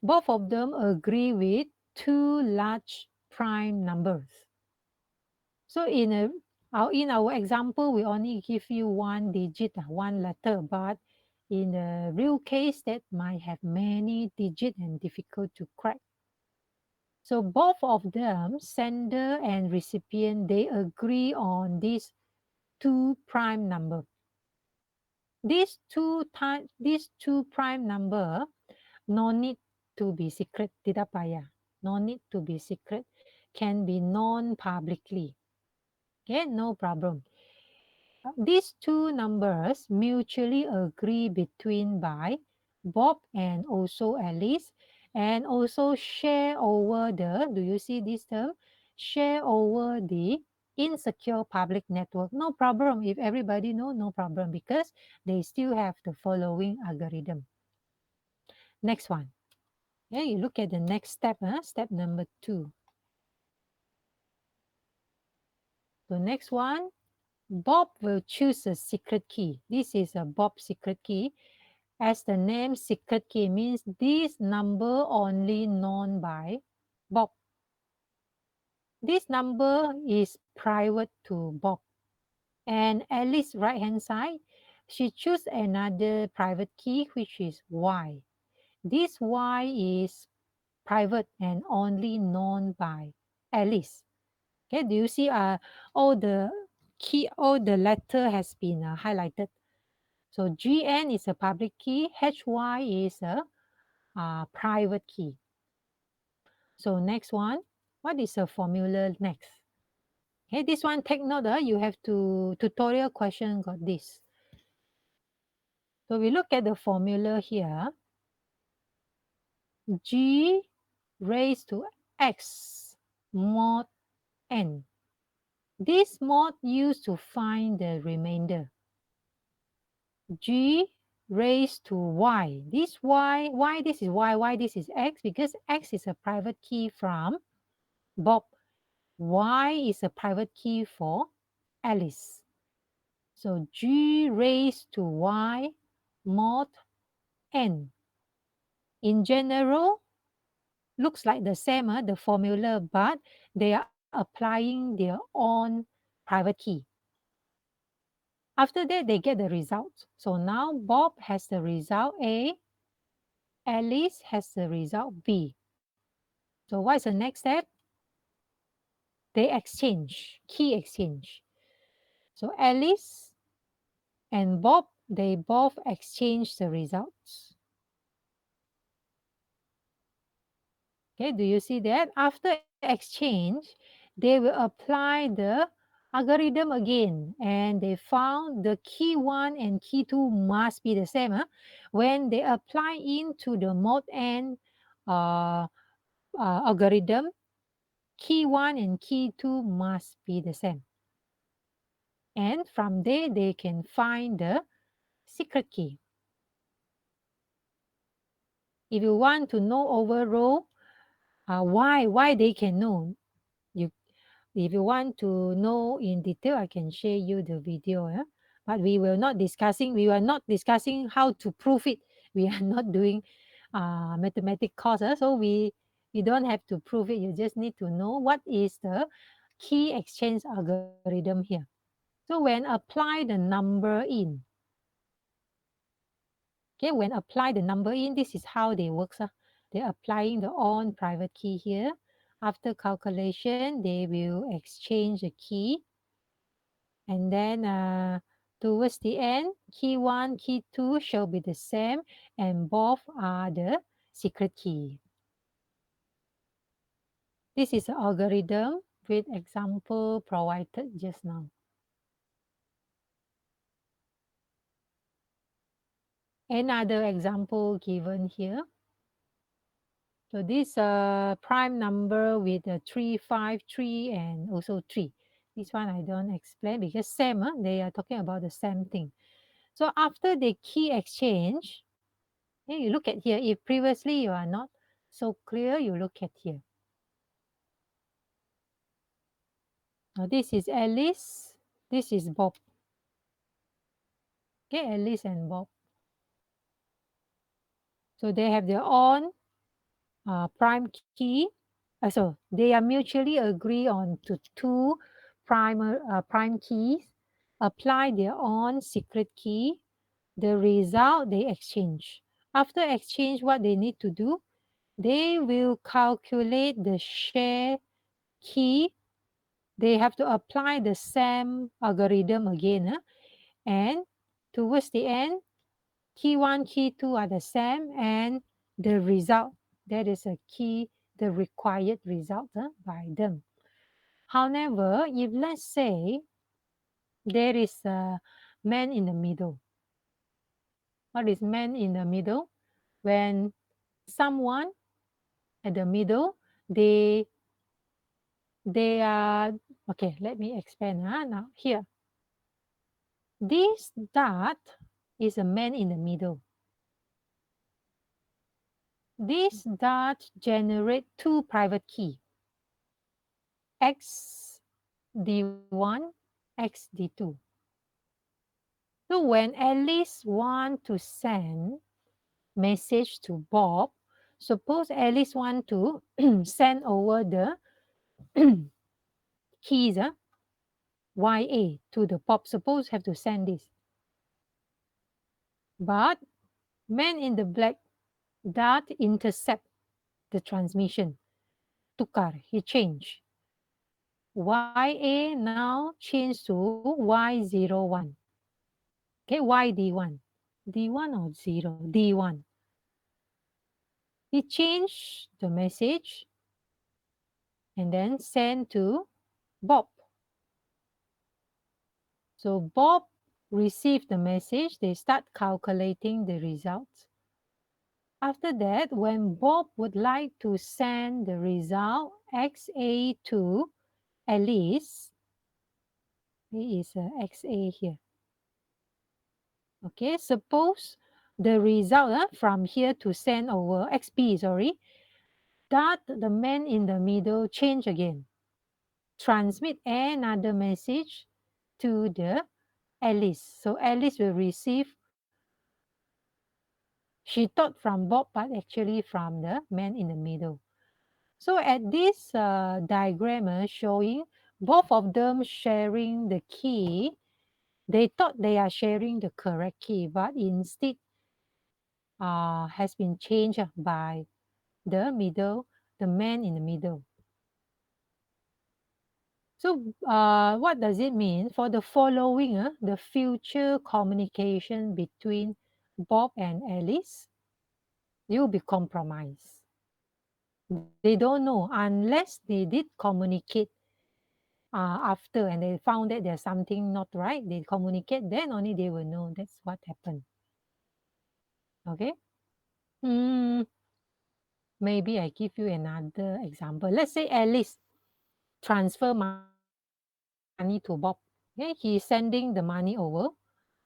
Both of them agree with two large prime numbers. So in our example, we only give you one digit, one letter, but in the real case, that might have many digits and difficult to crack. So both of them, sender and recipient, they agree on this two prime number. These two prime number, no need to be secret, tidak payah. No need to be secret, can be known publicly. Okay, no problem. These two numbers mutually agree between by Bob and also Alice, and also share over the, do you see this term? Share over the insecure public network. No problem. If everybody know, no problem, because they still have the following algorithm. Next one. Yeah, you look at the next step, step number 2. So next one, Bob will choose a secret key. This is a Bob secret key. As the name secret key means this number only known by Bob. This number is private to Bob. And Alice right hand side, she choose another private key, which is Y. This Y is private and only known by Alice. Okay, do you see all the letter has been highlighted. So GN is a public key, HY is a private key. So next one, what is the formula next? Okay, this one take note, you have to tutorial question got this. So we look at the formula here. G raised to X mod N. This mod used to find the remainder. G raised to Y. This Y, why this is Y, why this is X? Because X is a private key from Bob. Y is a private key for Alice. So G raised to Y mod N. In general, looks like the same, the formula, but they are applying their own private key. After that, they get the result. So now Bob has the result A, Alice has the result B. So what is the next step? They exchange, key exchange. So Alice and Bob, they both exchange the results. Okay, do you see that? After exchange, they will apply the algorithm again, and they found the key 1 and key 2 must be the same. When they apply into the mod N algorithm, key 1 and key 2 must be the same. And from there, they can find the secret key. If you want to know overall why they can know, if you want to know in detail, I can share you the video. But we are not discussing how to prove it. We are not doing mathematics course. So we don't have to prove it. You just need to know what is the key exchange algorithm here. So when apply the number in, okay, when apply the number in, this is how they work. They're applying the on private key here. After calculation, they will exchange the key. And then towards the end, key 1, key 2 shall be the same, and both are the secret key. This is an algorithm with example provided just now. Another example given here. So this prime number with 3, 5, 3, and also 3. This one I don't explain because same, they are talking about the same thing. So after the key exchange, you look at here. If previously you are not so clear, you look at here. Now this is Alice. This is Bob. Okay, Alice and Bob. So they have their own prime key. So they are mutually agree on to two prime keys. Apply their own secret key. The result they exchange. After exchange, what they need to do? They will calculate the share key. They have to apply the same algorithm again. And towards the end, key 1, key 2 are the same, and the result, that is a key, the required result by them. However, if let's say there is a man in the middle. What is man in the middle? When someone at the middle, they they are, okay, let me expand. Now, here. This dot is a man in the middle. This dot generate two private key, XD1, XD2. So when Alice want to send message to Bob, suppose Alice want to send over the keys YA to the Bob. Suppose have to send this. But man in the black dot intercept the transmission. Tukar, he changed. YA now changed to Y01. Okay, YD1. D1 or 0? D1. He changed the message and then sent to Bob. So Bob received the message. They start calculating the results. After that, when Bob would like to send the result XA to Alice, there is a XA here. Okay, suppose the result from here to send over XP, sorry, that the man in the middle change again. Transmit another message to the Alice. So Alice will receive, she thought from Bob, but actually from the man in the middle. So at this diagram showing both of them sharing the key, they thought they are sharing the correct key, but instead has been changed by the middle, the man in the middle. So what does it mean? For the following, the future communication between Bob and Alice, they will be compromised. They don't know unless they did communicate after and they found that there's something not right. They communicate, then only they will know that's what happened. Okay. Maybe I give you another example. Let's say Alice transfer money to Bob. Okay, he's sending the money over,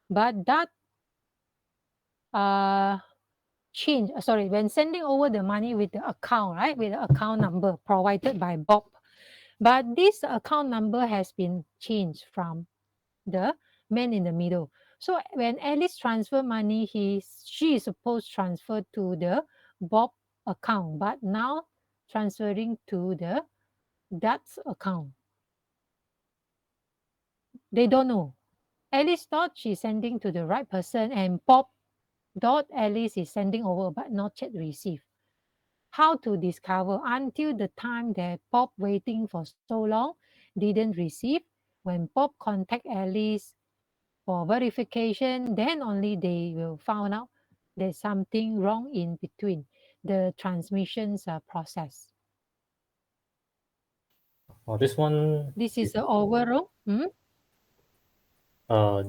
but that change. Sorry, when sending over the money with the account, right, with the account number provided by Bob, but this account number has been changed from the man in the middle. So when Alice transfer money, she is supposed to transfer to the Bob account, but now transferring to the Dutch account. They don't know. Alice thought she's sending to the right person, and Bob thought Alice is sending over but not yet received. How to discover? Until the time that Bob waiting for so long didn't receive. When Bob contact Alice for verification, then only they will find out there's something wrong in between the transmissions process. Oh, this one. This is the overall. They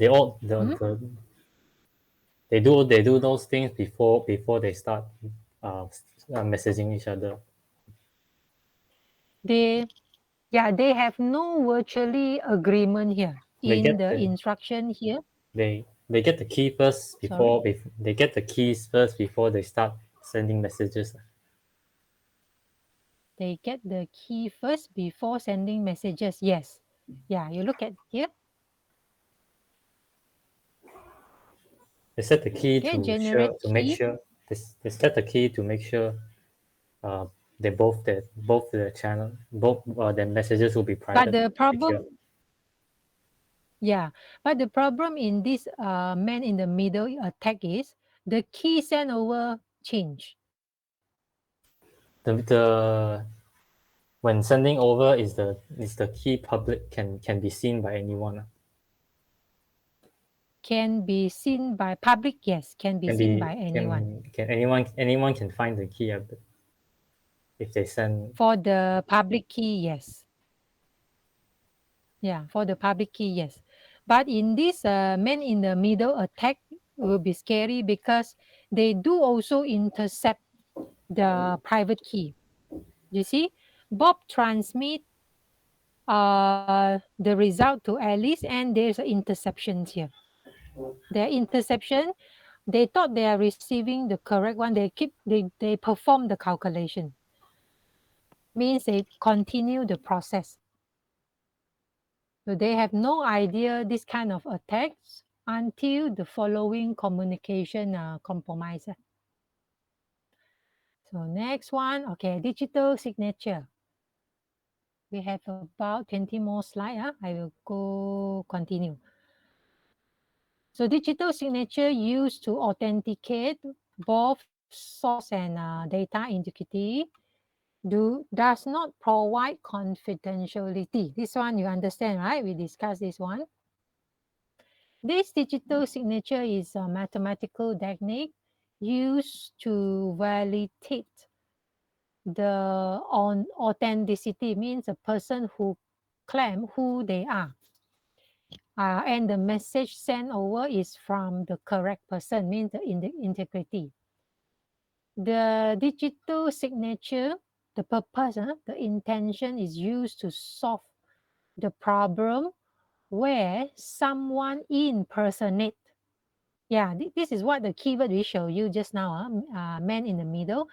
all Hmm? they do those things before they start uh, messaging each other. They they have no virtually agreement here They in get the instruction here. they get the key first Sorry, they get the keys first before they start sending messages. they get the key first before sending messages. Yes, yeah. You look at here. They set the key Okay, to generate make key. sure they set the key to make sure uh, both the channel both the messages will be But private the secure. problem, yeah, but the problem in this man in the middle attack is the key sent over change. The when sending over is the key public can be seen by anyone. Can be seen by public, yes, can be seen by anyone. Can anyone can find the key if they send. For the public key, yes. Yeah, for the public key, yes. But in this man in the middle attack will be scary because they do also intercept the private key. You see, Bob transmit the result to Alice, and there's interceptions here. Their interception, they thought they are receiving the correct one. They perform the calculation. Means they continue the process. So they have no idea this kind of attacks until the following communication compromise. So next one, okay, digital signature. We have about 20 more slides. I will go continue. So digital signature used to authenticate both source and data integrity does not provide confidentiality. This one you understand, right? We discussed this one. This digital signature is a mathematical technique used to validate the authenticity, means a person who claim who they are. And the message sent over is from the correct person, means the integrity. The digital signature, the purpose, the intention is used to solve the problem where someone impersonate. Yeah, this is what the keyword we show you just now, man in the middle.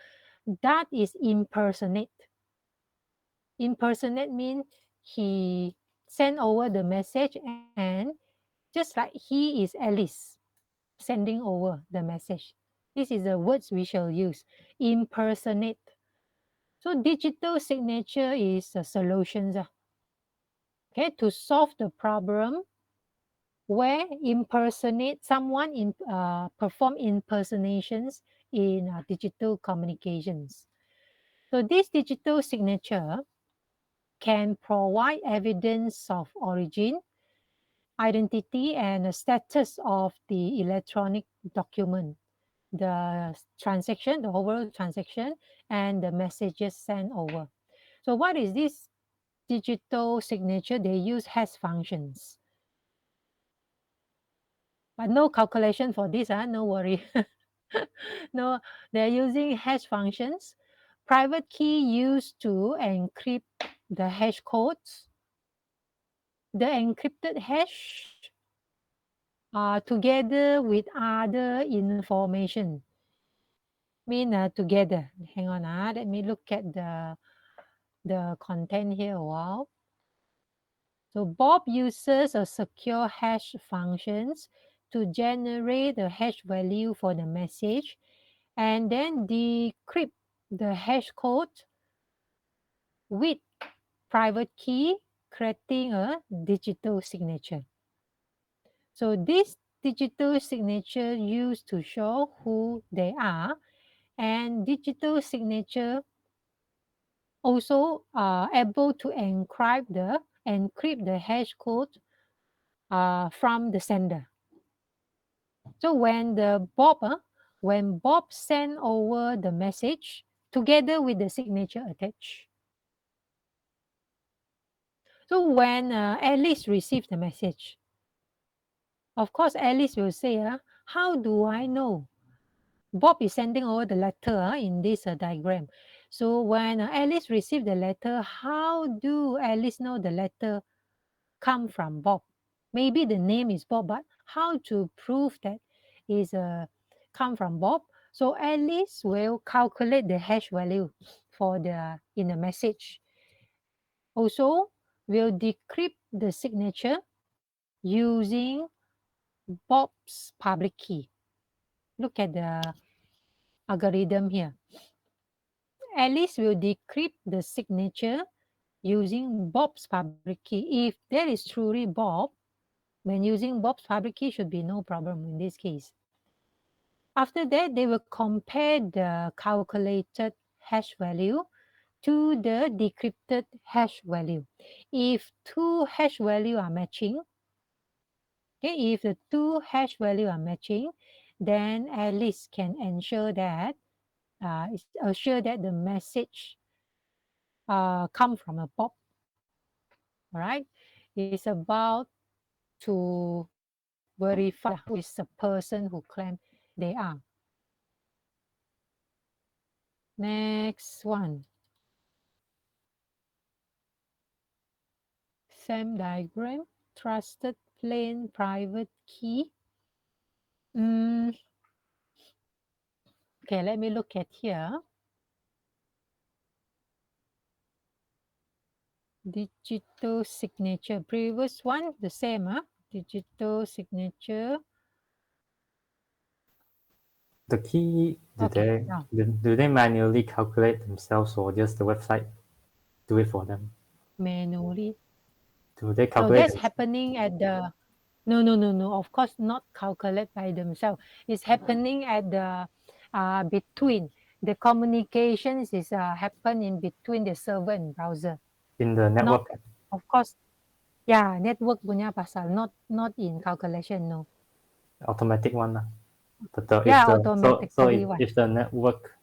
That is impersonate. Impersonate means he sent over the message and just like he is Alice sending over the message. This is the words we shall use. Impersonate. So digital signature is a solution. Okay, to solve the problem where someone perform impersonations in digital communications. So this digital signature can provide evidence of origin, identity, and the status of the electronic document, the transaction, the overall transaction, and the messages sent over. So what is this digital signature? They use hash functions. But no calculation for this, no worry. No, they're using hash functions. Private key used to encrypt the hash codes. The encrypted hash together with other information. Mean together. Hang on, let me look at the content here a while. So Bob uses a secure hash functions to generate the hash value for the message and then decrypt the hash code with private key, creating a digital signature. So this digital signature used to show who they are, and digital signature also able to encrypt the hash code from the sender. So when Bob sent over the message together with the signature attached. So when Alice received the message, of course Alice will say, how do I know Bob is sending over the letter in this diagram? So when Alice received the letter, how do Alice know the letter come from Bob? Maybe the name is Bob, but how to prove that is come from Bob? So Alice will calculate the hash value for in the message. Also, will decrypt the signature using Bob's public key. Look at the algorithm here. Alice will decrypt the signature using Bob's public key. If there is truly Bob, when using Bob's public key should be no problem in this case. After that, they will compare the calculated hash value to the decrypted hash value. If two hash value are matching, okay, if the two hash value are matching, then Alice can ensure that assure that the message come from a Bob. All right, it's about to verify who is the person who claim they are. Next one. Same diagram. Trusted plain private key. Okay, let me look at here. Digital signature. Previous one, the same, huh? Digital signature. The key, Okay, now do they manually calculate themselves, or just the website do it for them? manually. Do they So calculate that's themselves? happening at the no. Of course, not calculate by themselves. It's happening at the between the communications is happen in between the server and browser. In the Not, network? of course, yeah, network punya pasal, not in calculation, no. Automatic one lah. But Yeah, automatically one. if the network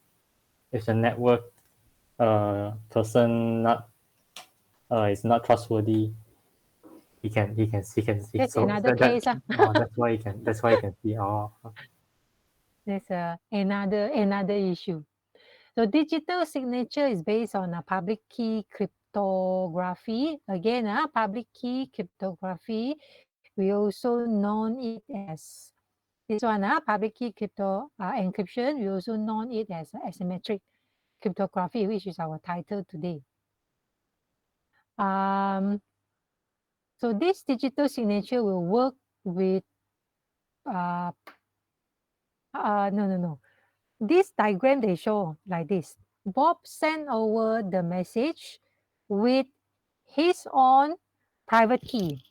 person not is not trustworthy, he can see. That's So another case. that's why he can see. Oh, That's another issue. So digital signature is based on a public key cryptography. Again, public key cryptography. We also known it as this one, public key crypto encryption. We also known it as asymmetric cryptography, which is our title today. So this digital signature will work with no. This diagram they show like this. Bob sent over the message with his own private key.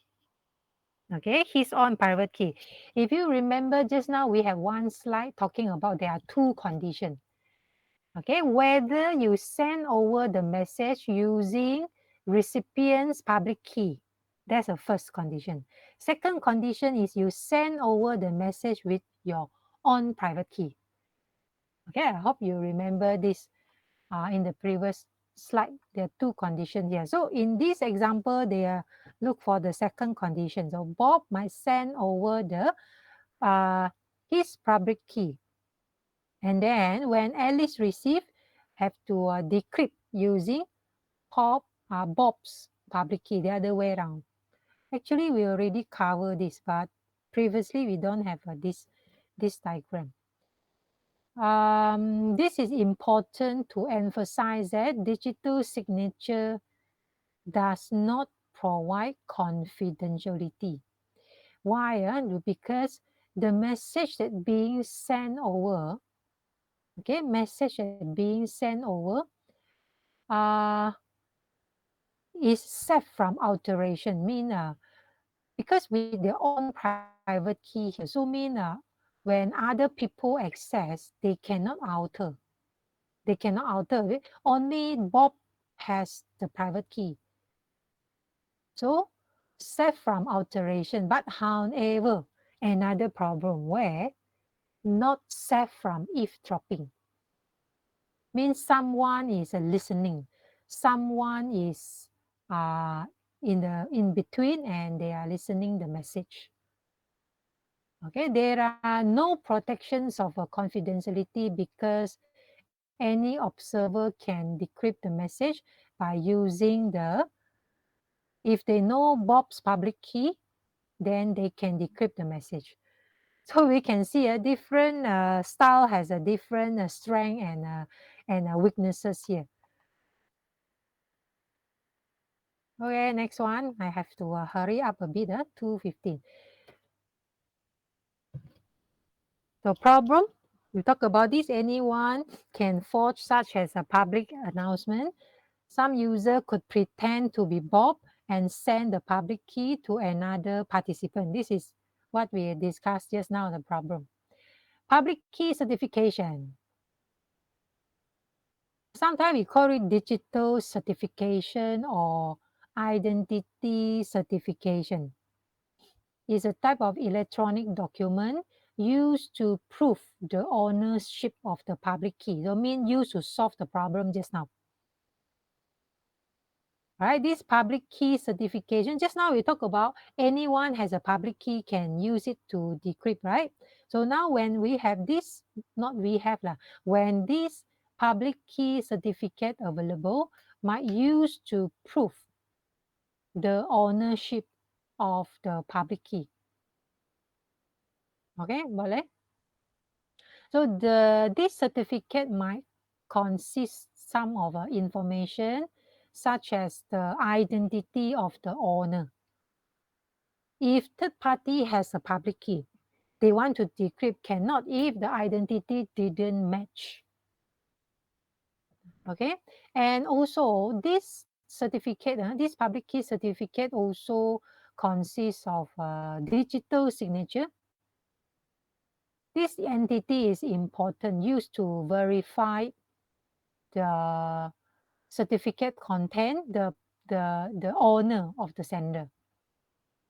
Okay, his own private key. If you remember just now, we have one slide talking about there are two conditions. Okay, whether you send over the message using recipient's public key. That's the first condition. Second condition is you send over the message with your own private key. Okay, I hope you remember this in the previous slide. There are two conditions here. So in this example, they look for the second condition. So Bob might send over the his public key. And then when Alice receive, have to decrypt using Bob's public key, the other way around. Actually, we already covered this, but previously we don't have this diagram. This is important to emphasize that digital signature does not provide confidentiality. Why? Because the message that being sent over, okay, message that being sent over is safe from alteration. Mean because with their own private key here, so mean when other people access, they cannot alter. They cannot alter it. Only Bob has the private key. So safe from alteration. But however, another problem where not safe from eavesdropping. Means someone is listening. Someone is in between and they are listening the message. Okay, there are no protections of confidentiality because any observer can decrypt the message by using if they know Bob's public key, then they can decrypt the message. So we can see a different style has a different strength and weaknesses here. Okay, next one. I have to hurry up a bit, 2:15. The problem, we talk about this, anyone can forge such as a public announcement. Some user could pretend to be Bob and send the public key to another participant. This is what we discussed just now, the problem. Public key certification. Sometimes we call it digital certification or identity certification. It's a type of electronic document used to prove the ownership of the public key. So mean used to solve the problem just now. Right, this public key certification, just now we talk about anyone has a public key can use it to decrypt, right? So now when we have this, not we have lah, when this public key certificate available might use to prove the ownership of the public key. Okay, boleh? So this certificate might consist some of information such as the identity of the owner. If third party has a public key, they want to decrypt cannot if the identity didn't match. Okay, and also this certificate, this public key certificate also consists of digital signature. This entity is important, used to verify the certificate content, the owner of the sender.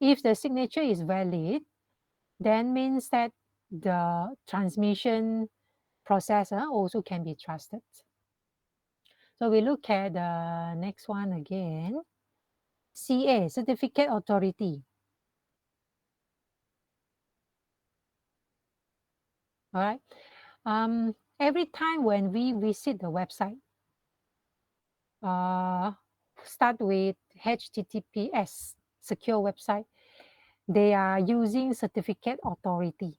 If the signature is valid, then means that the transmission processor also can be trusted. So we look at the next one again. CA, Certificate Authority. All right. Every time when we visit the website, start with HTTPS, secure website, they are using certificate authority.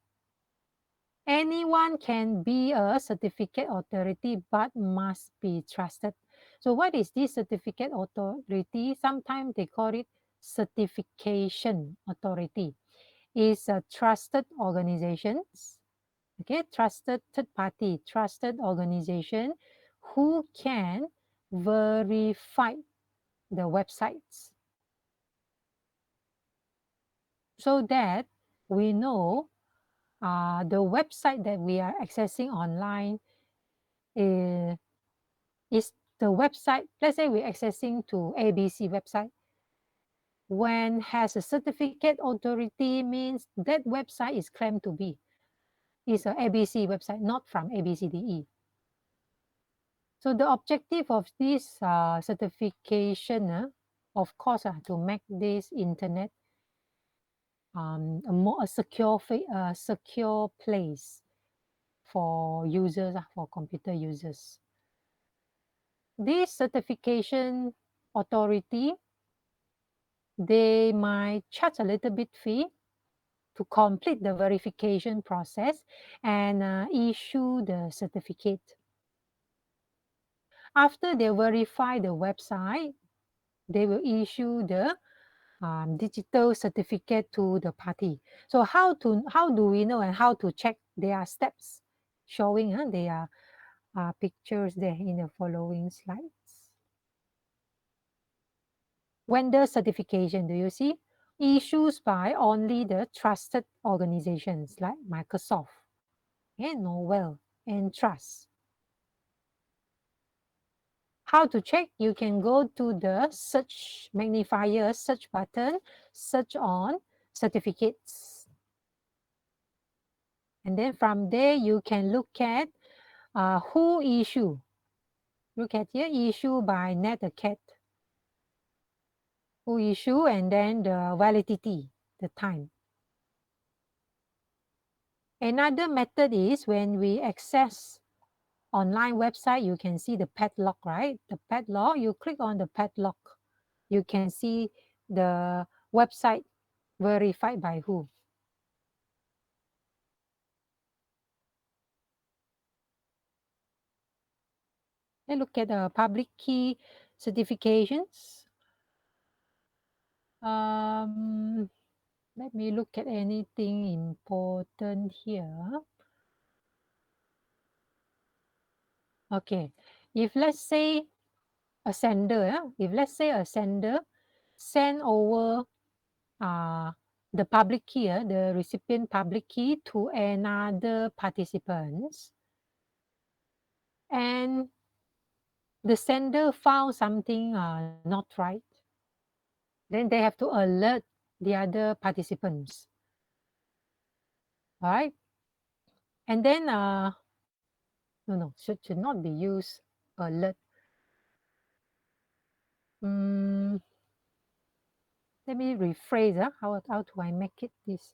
Anyone can be a certificate authority, but must be trusted. So what is this certificate authority? Sometimes they call it certification authority. Is a trusted organizations, okay, trusted third party, trusted organization who can verify the websites so that we know the website that we are accessing online is the website. Let's say we're accessing to ABC website. When has a certificate authority means that website is claimed to be is a ABC website, not from ABCDE. So the objective of this certification, of course, to make this internet a secure place for users, for computer users. This certification authority, they might charge a little bit fee to complete the verification process and issue the certificate. After they verify the website, they will issue the digital certificate to the party. So how do we know and how to check? There are steps showing there are pictures there in the following slides. Vendor certification, do you see? Issues by only the trusted organizations like Microsoft, and Novell, and Trust. How to check? You can go to the search magnifier, search button, search on certificates. And then from there, you can look at who issue. Look at here, issue by NetAcat. Who issue and then the validity, the time. Another method is when we access online website, you can see the padlock, right? The padlock, you click on the padlock. You can see the website verified by who. And look at the public key certifications. Let me look at anything important here. Okay, if let's say a sender, send over the public key, the recipient public key to another participants, and the sender found something not right, then they have to alert the other participants. All right, and then no, should not be used alert. Let me rephrase. How do I make it this?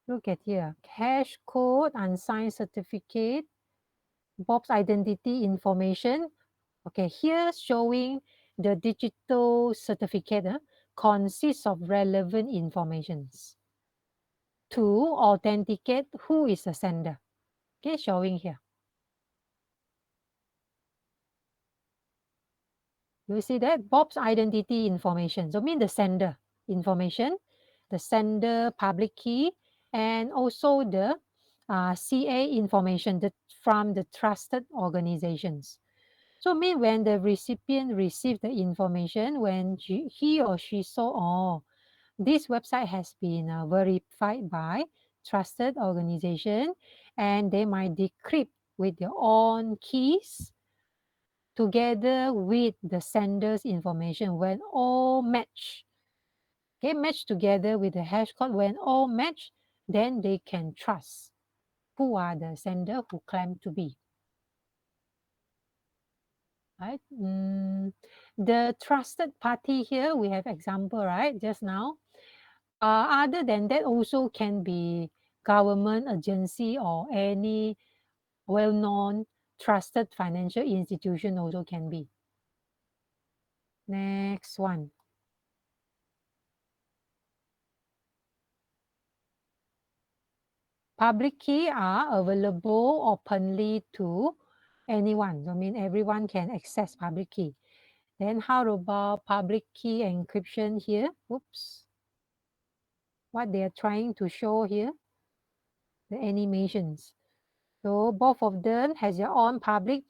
Look at here. Hash code, unsigned certificate, Bob's identity information. Okay, here showing the digital certificate consists of relevant informations to authenticate who is the sender. Okay, showing here. You see that Bob's identity information, so mean the sender information, the sender public key, and also the CA information from the trusted organizations. So mean when the recipient received the information, when he or she saw, oh, this website has been verified by trusted organization, and they might decrypt with their own keys together with the sender's information when all match. Okay, match together with the hash code. When all match, then they can trust who are the sender who claim to be. Right? The trusted party here, we have example, right, just now. Other than that, also can be government agency or any well-known trusted financial institution also can be. Next one. Public key are available openly to anyone. So I mean everyone can access public key. Then how about public key encryption here? Oops. What they are trying to show here, the animations. So both of them has their own public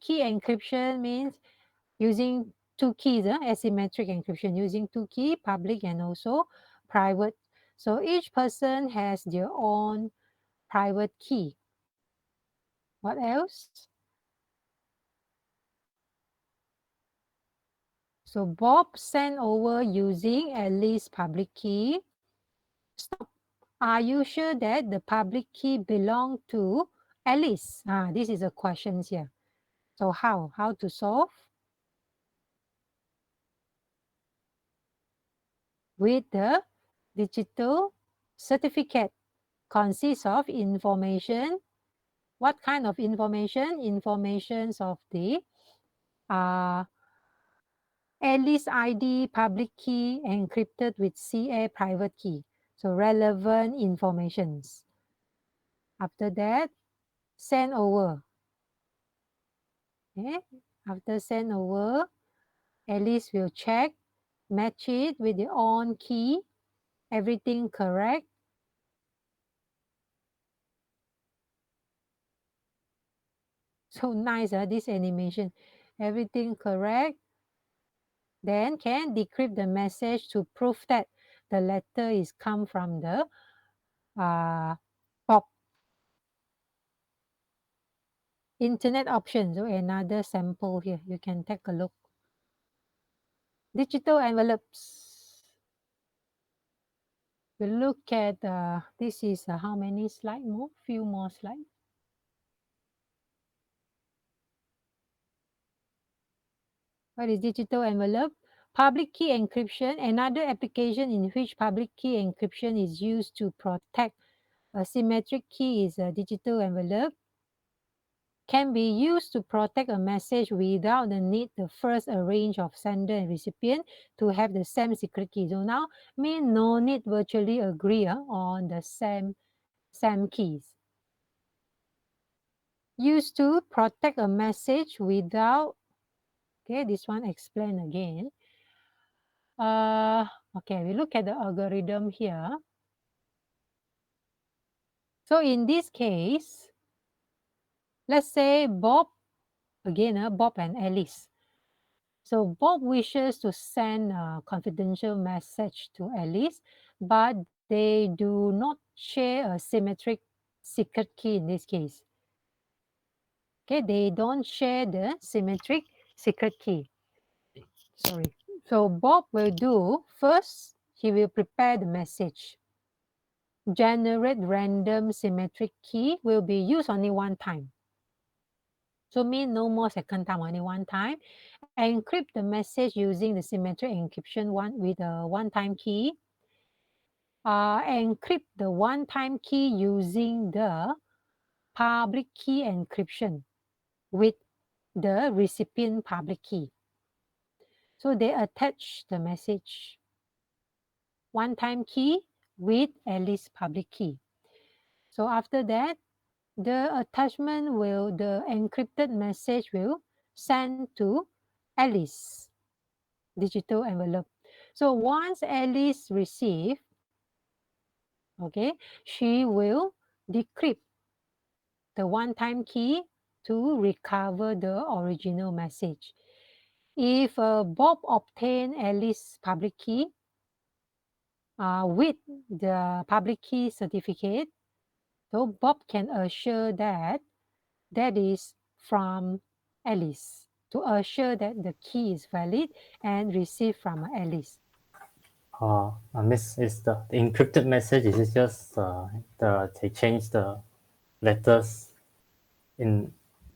key encryption means using two keys, asymmetric encryption using two key, public and also private. So each person has their own private key. What else? So Bob sent over using Alice's public key. Stop. Are you sure that the public key belong to Alice? This is a question here. So how? How to solve? With the digital certificate consists of information. What kind of information? Informations of the Alice ID public key encrypted with CA private key. So relevant informations. After that, send over. Okay. After send over, Alice will check, match it with the on key, everything correct. So nice, this animation. Everything correct. Then can decrypt the message to prove that the letter is come from the Bob. Internet options. So another sample here. You can take a look. Digital envelopes. We look at this is how many slides more? Few more slides. What is digital envelope? Public key encryption, another application in which public key encryption is used to protect a symmetric key is a digital envelope. Can be used to protect a message without the need to first arrange of sender and recipient to have the same secret key. So now mean no need virtually agree on the same keys. Used to protect a message without, okay, this one explain again. Okay, we look at the algorithm here. So in this case, let's say Bob, again, Bob and Alice. So Bob wishes to send a confidential message to Alice, but they do not share a symmetric secret key in this case. Okay, they don't share the symmetric secret key. Sorry. So Bob will do, first, he will prepare the message. Generate random symmetric key will be used only one time. So mean no more second time, only one time. Encrypt the message using the symmetric encryption one with a one-time key. Encrypt the one-time key using the public key encryption with the recipient public key. So they attach the message. one-time key with Alice public key. So after that, the the encrypted message will send to Alice digital envelope. So once Alice receive, okay, she will decrypt the one-time key to recover the original message. If Bob obtain Alice public key with the public key certificate, so Bob can assure that that is from Alice to assure that the key is valid and received from Alice. Miss, is the encrypted message, is it just they change the letters in,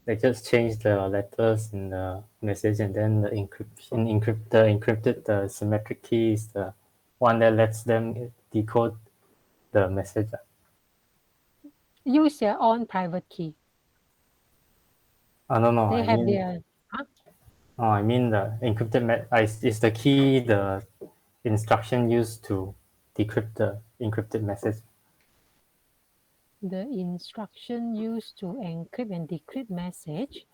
they just change the letters in the message, and then the encrypted the symmetric key is the one that lets them decode the message? Use their own private key. No, They I have mean, their I mean the encrypted is the key the instruction used to decrypt the encrypted message. the instruction used to encrypt and decrypt message.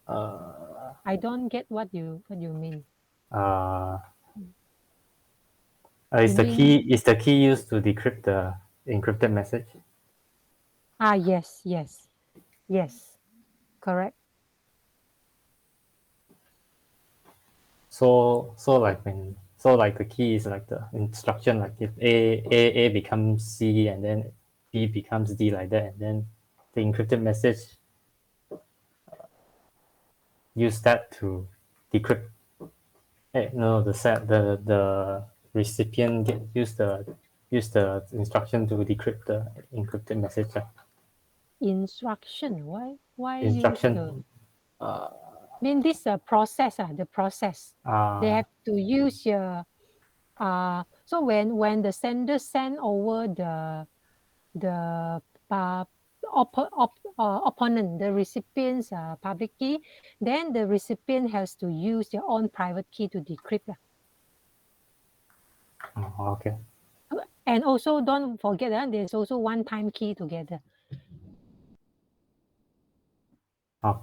I don't get what you mean. Uh, You mean is the key used to decrypt the encrypted message? yes, correct. So like the key is like the instruction, like if A becomes C and then B becomes D, like that, and then the encrypted message use that to decrypt. No, the recipient use the instruction to decrypt the encrypted message. Instruction. Why use Instruction. the mean this process the process they Uh, have to use your so when the sender send over the opponent, the recipient's public key, then the recipient has to use their own private key to decrypt. okay. And also don't forget there's also one-time key together. Oh,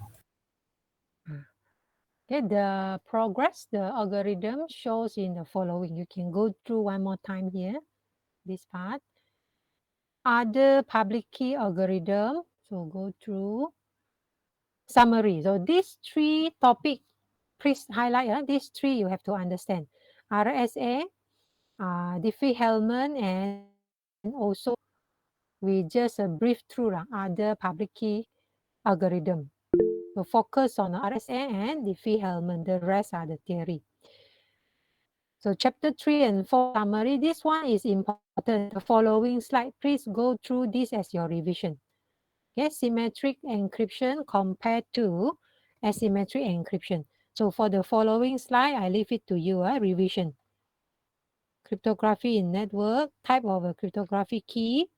Okay, the progress, the algorithm shows in the following. You can go through one more time here, this part. Other public key algorithm. So go through summary. So these three topic, please highlight these three you have to understand. RSA, Diffie-Hellman, and also we just brief through other public key algorithm. So focus on RSA and Diffie-Hellman. The rest are the theory. So chapter 3 and 4 summary. This one is important. The following slide, please go through this as your revision. Okay, symmetric encryption compared to asymmetric encryption. So for the following slide, I leave it to you, revision. Cryptography in network, type of a cryptography key,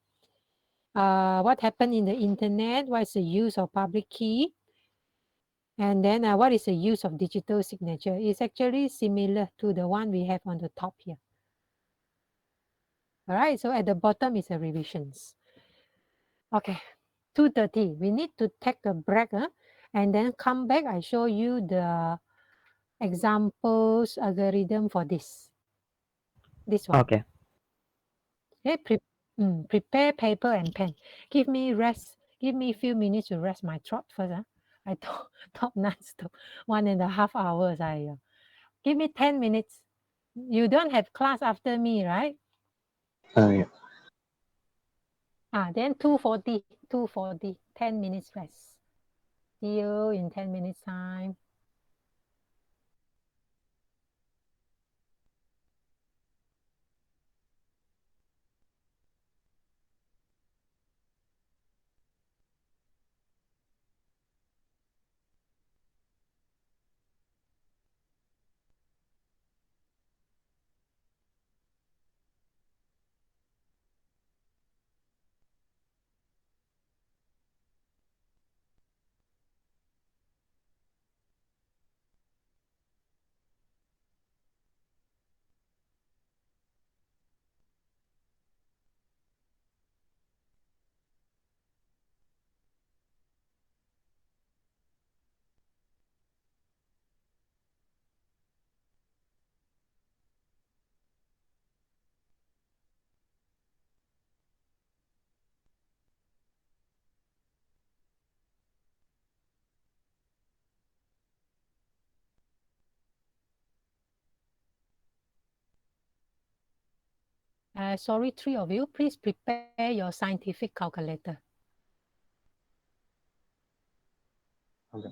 what happened in the internet, what is the use of public key, and then what is the use of digital signature. It's actually similar to the one we have on the top here. All right, so at the bottom is the revisions. Okay, 2:30. We need to take a break, and then come back. I show you the examples algorithm for this one. Okay. Okay, prepare paper and pen. Give me rest. Give me a few minutes to rest my throat first. I talk non-stop 1.5 hours. Give me 10 minutes. You don't have class after me, right? Yeah. Then 2:40, 10 minutes rest. See you in 10 minutes time. Sorry, three of you, please prepare your scientific calculator. Okay.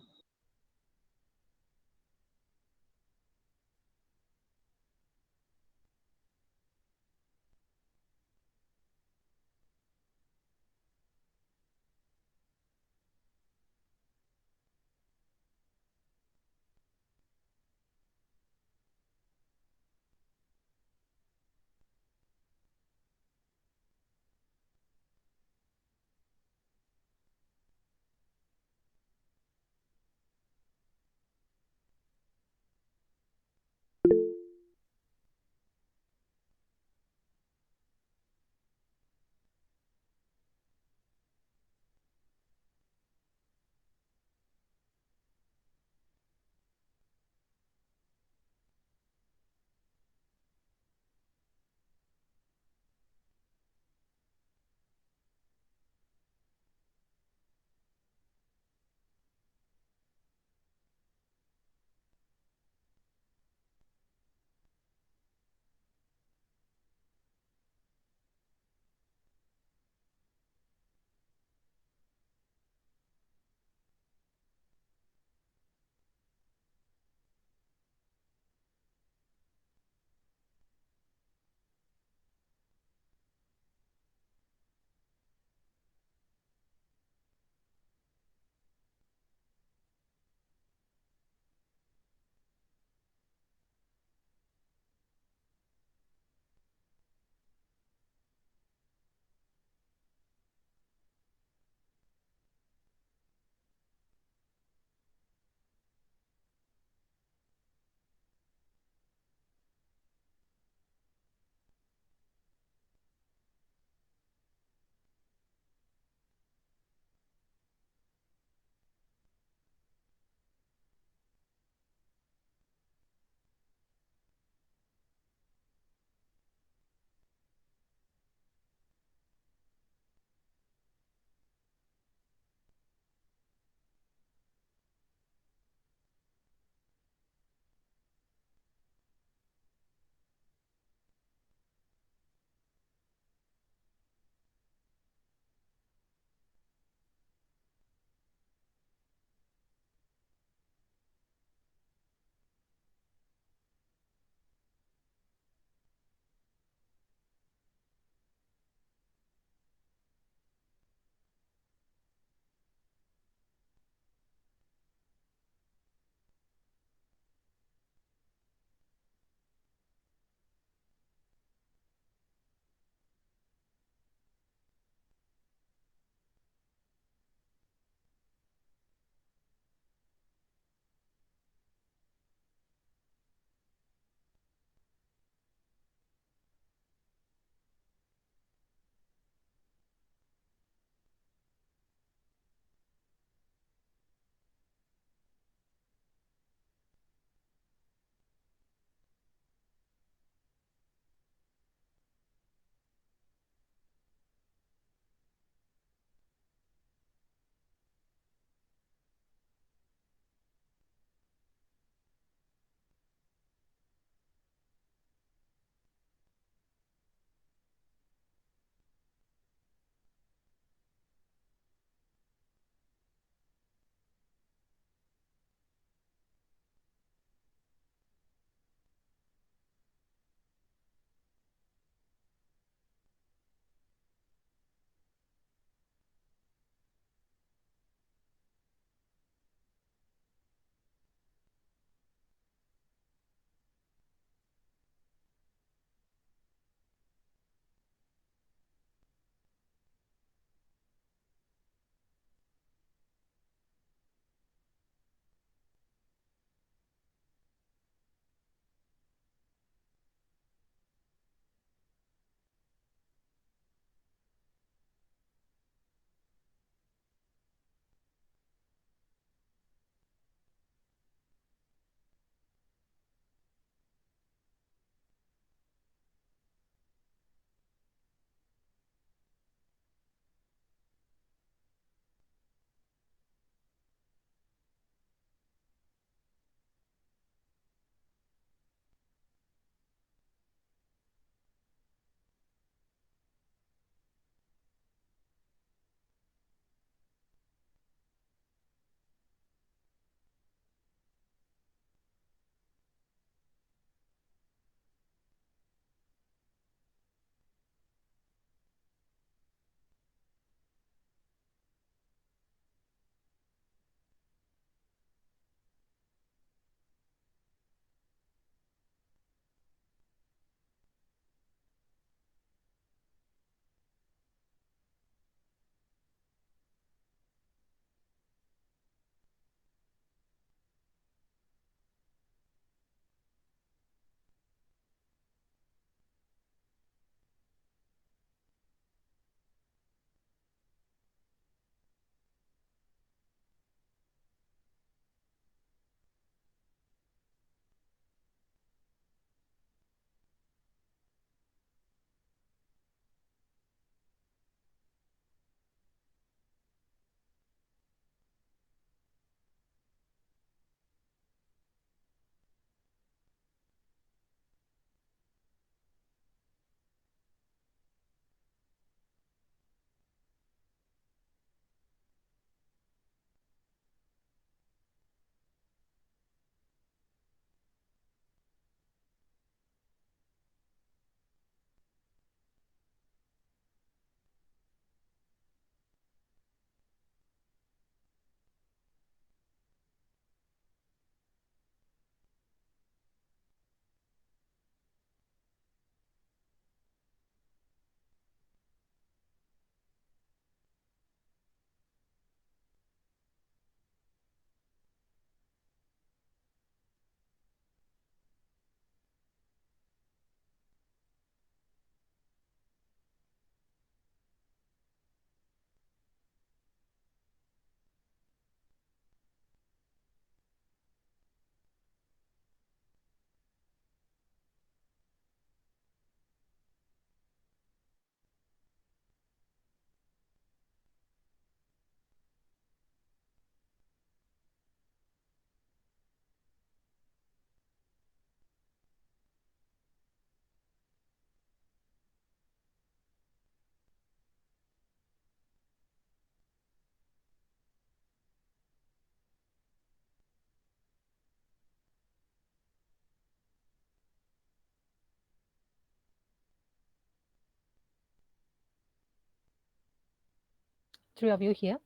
three of you here?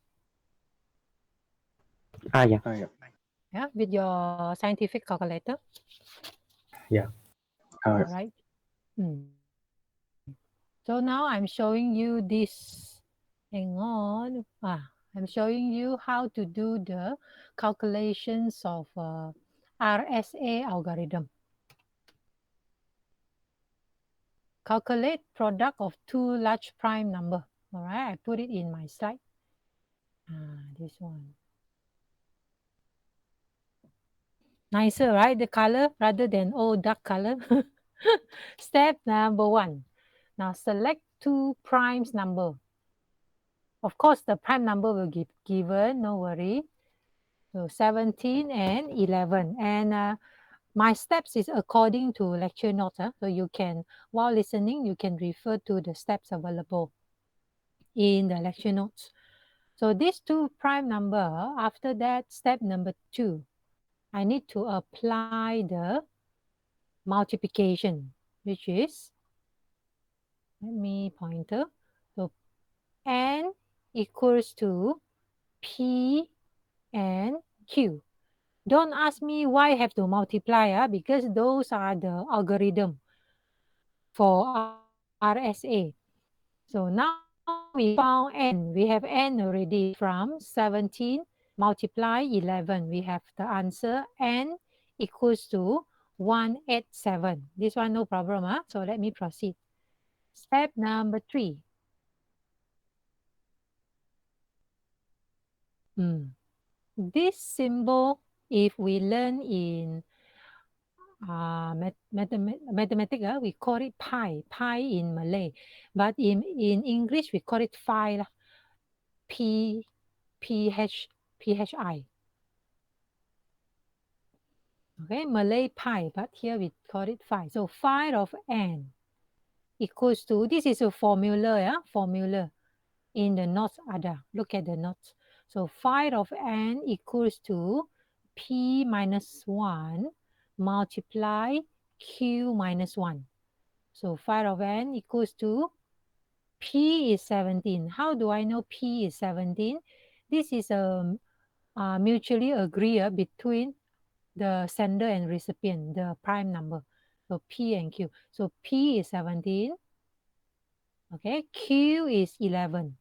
Yeah. Yeah. Yeah, with your scientific calculator. Yeah. All right. So now I'm showing you this. Hang on. I'm showing you how to do the calculations of RSA algorithm. Calculate product of two large prime number. All right, I put it in my slide. This one. Nicer, right? The color rather than old dark color. Step number 1. Now select two primes number. Of course, the prime number will be given, no worry. So 17 and 11. And my steps is according to lecture notes. So you can, while listening, you can refer to the steps available in the lecture notes. So these two prime number, after that, step number 2, I need to apply the multiplication, which is, let me pointer. So n equals to p and q. Don't ask me why I have to multiply, because those are the algorithm for RSA. So now we found n. We have n already from 17 multiply 11. We have the answer n equals to 187. This one no problem. So let me proceed. Step number 3. This symbol, if we learn in mathematics, we call it pi in Malay. But in English, we call it phi, P, PH, PHI. Okay, Malay pi, but here we call it phi. So phi of n equals to, this is a formula, formula in the notes ada. Look at the notes. So phi of n equals to p minus 1 multiply q minus 1. So phi of n equals to p is 17. How do I know p is 17? This is a mutually agree between the sender and recipient, the prime number. So p and q. So p is 17. Okay, q is 11.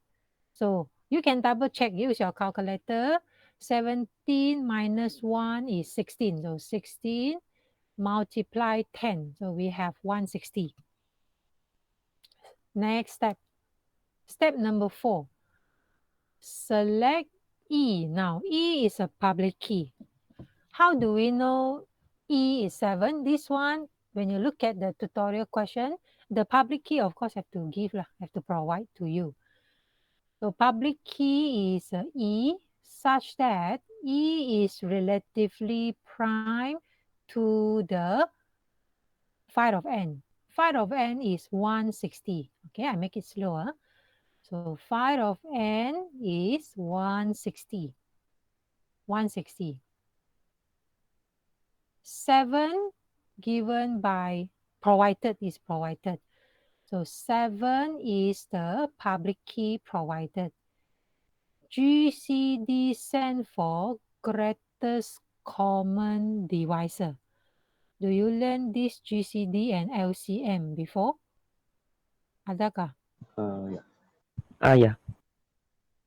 So you can double check, use your calculator. 17 minus 1 is 16. So 16 multiply 10. So we have 160. Next step. Step number 4. Select E. Now, E is a public key. How do we know E is 7? This one, when you look at the tutorial question, the public key, of course, have to give, have to provide to you. So public key is E, such that E is relatively prime to the phi of n. Phi of n is 160. Okay, I make it slower. So phi of n is 160. 160. 7 given by provided is provided. So 7 is the public key provided. GCD stand for greatest common divisor. Do you learn this GCD and LCM before? Adakah? Yeah. Yeah.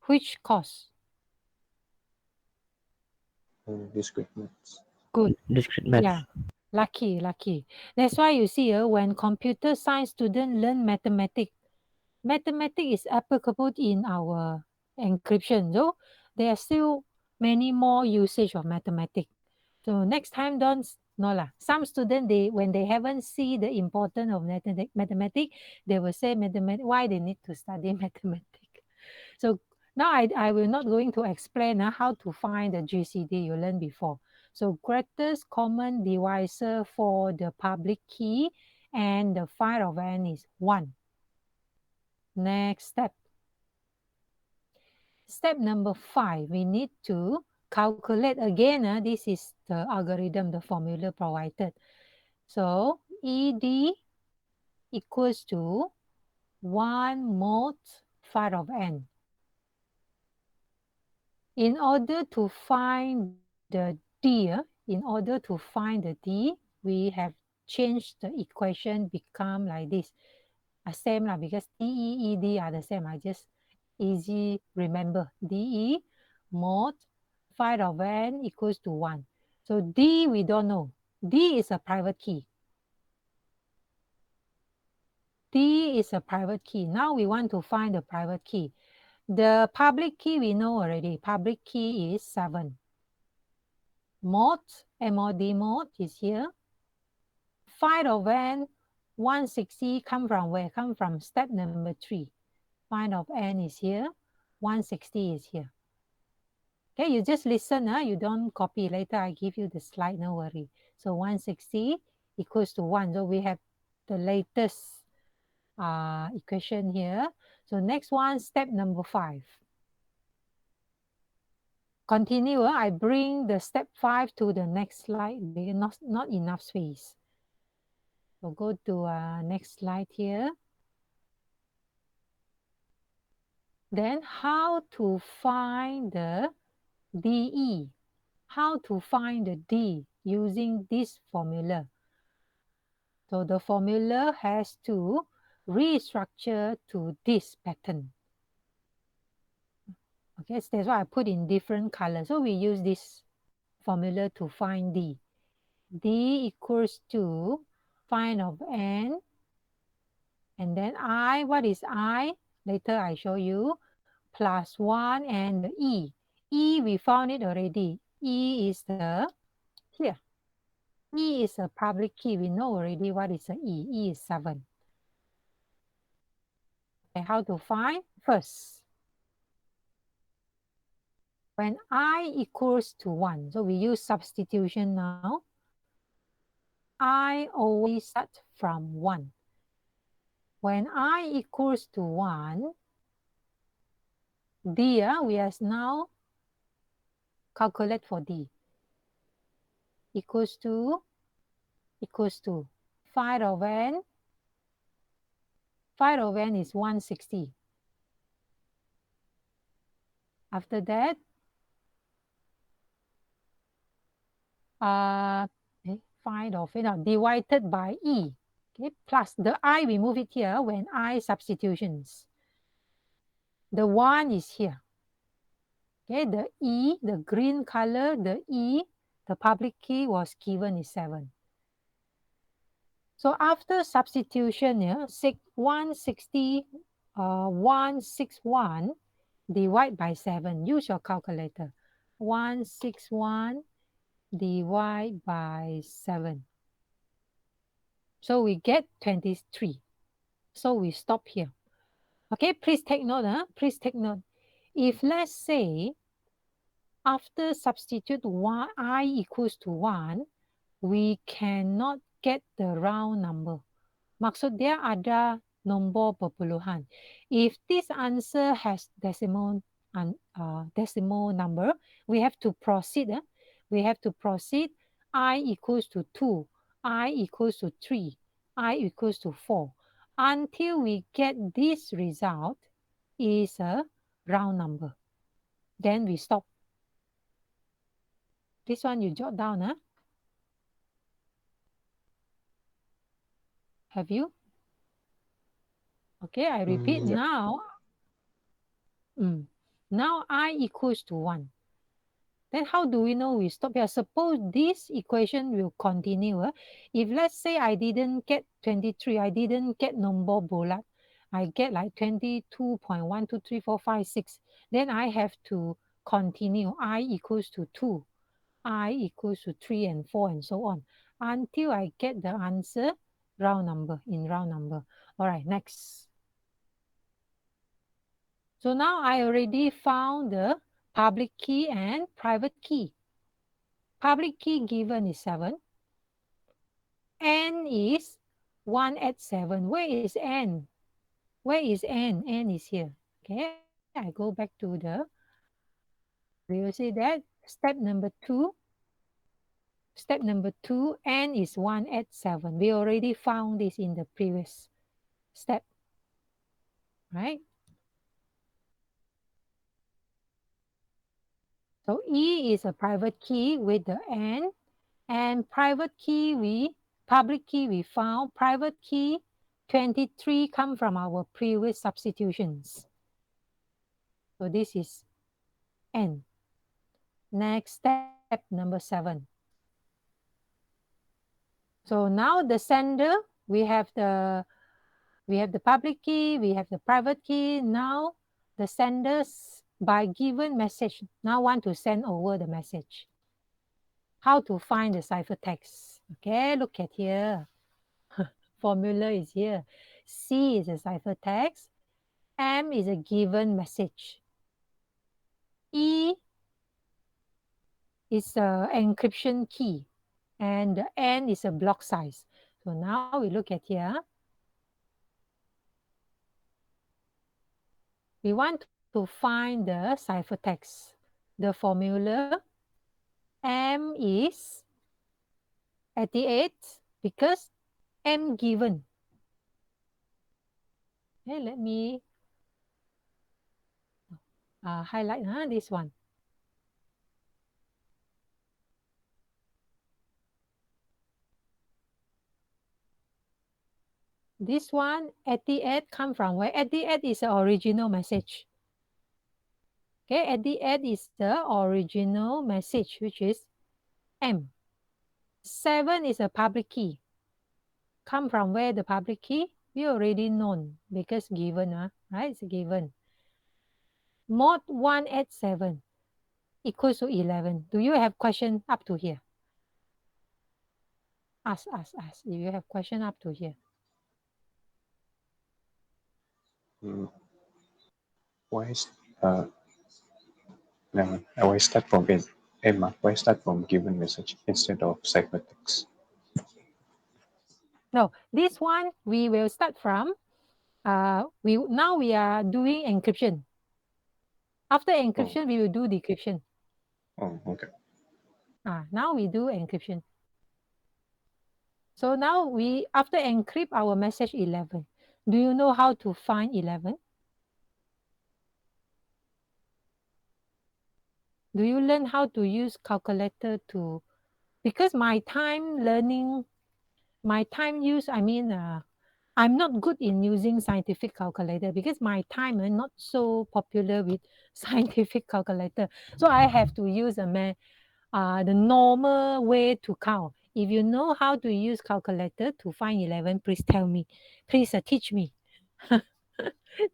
Which course? Discrete maths. Good. Discrete maths. Yeah. Lucky. That's why you see when computer science students learn mathematics is applicable in our encryption. So there are still many more usage of mathematics. So next time don't no lah. Some students when they haven't see the importance of mathematics, they will say why they need to study mathematics. So now I will not going to explain how to find the GCD you learned before. So greatest common divisor for the public key and the phi of n is 1. Next step. Step number 5, we need to calculate again. This is the algorithm, the formula provided. So ED equals to 1 mod phi of n. In order to find the D, in order to find the D, we have changed the equation become like this. Same lah, because DE, ED are the same. I just easy remember. DE mod phi of n equals to 1. So D we don't know. D is a private key. D is a private key. Now we want to find the private key. The public key we know already. Public key is 7. Mod, mod is here. Phi of n 160 come from where? Come from step number 3. Phi of n is here. 160 is here. Okay, you just listen. You don't copy. Later I give you the slide, no worry. So 160 equals to 1. So we have the latest equation here. So next one, step number 5. Continue. I bring the step 5 to the next slide because not enough space. So go to next slide here. Then how to find the DE? How to find the D using this formula? So the formula has to restructure to this pattern. Okay, so that's why I put in different colors. So we use this formula to find D. D equals to phi of n. And then I, what is I? Later I show you. Plus 1 and the E. E, we found it already. E is the, here. E is a public key. We know already what is a E. E is 7. Okay, how to find? First, when I equals to 1, so we use substitution now. I always start from 1. When I equals to 1, D, we have now calculate for D. Equals to phi of n. Phi of n is 160. After that, phi of n divided by E. Okay, plus the I, we move it here when I substitutions. The 1 is here. Okay, the E, the green color, the E, the public key was given is 7. So after substitution, 160, 161 divide by 7. Use your calculator. 161 divide by 7. So we get 23. So we stop here. Okay, please take note. Please take note. If let's say after substitute I equals to 1, we cannot get the round number. Maksud dia ada nombor perpuluhan. If this answer has decimal number, we have to proceed. We have to proceed. I equals to 2, I equals to 3, I equals to 4. Until we get this result is a round number. Then we stop. This one you jot down. Have you? Okay, I repeat Yeah. now. Now I equals to 1. Then how do we know we stop here? Suppose this equation will continue. If let's say I didn't get 23, I didn't get nombor bulat, I get like 22.12345 6. Then I have to continue. I equals to 2, I equals to 3 and 4 and so on until I get the answer round number in round number. All right, next. So now I already found the public key and private key. Public key given is 7. N is 1 at 7. Where is N? Where is N? N is here. Okay, I go back to the, do you see that? Step number 2. Step number 2, N is 1 at 7. We already found this in the previous step, right? So E is a private key with the N, and public key we found, private key 23 come from our previous substitutions. So this is N. Next step, number 7. So now the sender, we have the public key, we have the private key. Now the senders by given message now want to send over the message. How to find the ciphertext? Okay, look at here. Formula is here. C is a ciphertext. M is a given message. E is a encryption key. And the N is a block size. So now we look at here. We want to find the ciphertext. The formula M is 88 because M given. Okay, let me highlight this one. This one, 88 come from where? 88 is the original message. Okay, 88 is the original message, which is M. 7 is a public key. Come from where the public key? We already known because given, right? It's given. Mod 187 equals to 11. Do you have question up to here? Ask. Do you have question up to here? Why is no, why start from it? Emma, why start from given message instead of ciphertext? No, this one we will start from. Now we are doing encryption. After encryption, we will do decryption. Oh, okay. Now we do encryption. So now we after encrypt our message 11. Do you know how to find 11? Do you learn how to use calculator to, because my time use, I'm not good in using scientific calculator because my time is not so popular with scientific calculator. So I have to use the normal way to count. If you know how to use calculator to find 11, please tell me. Please teach me.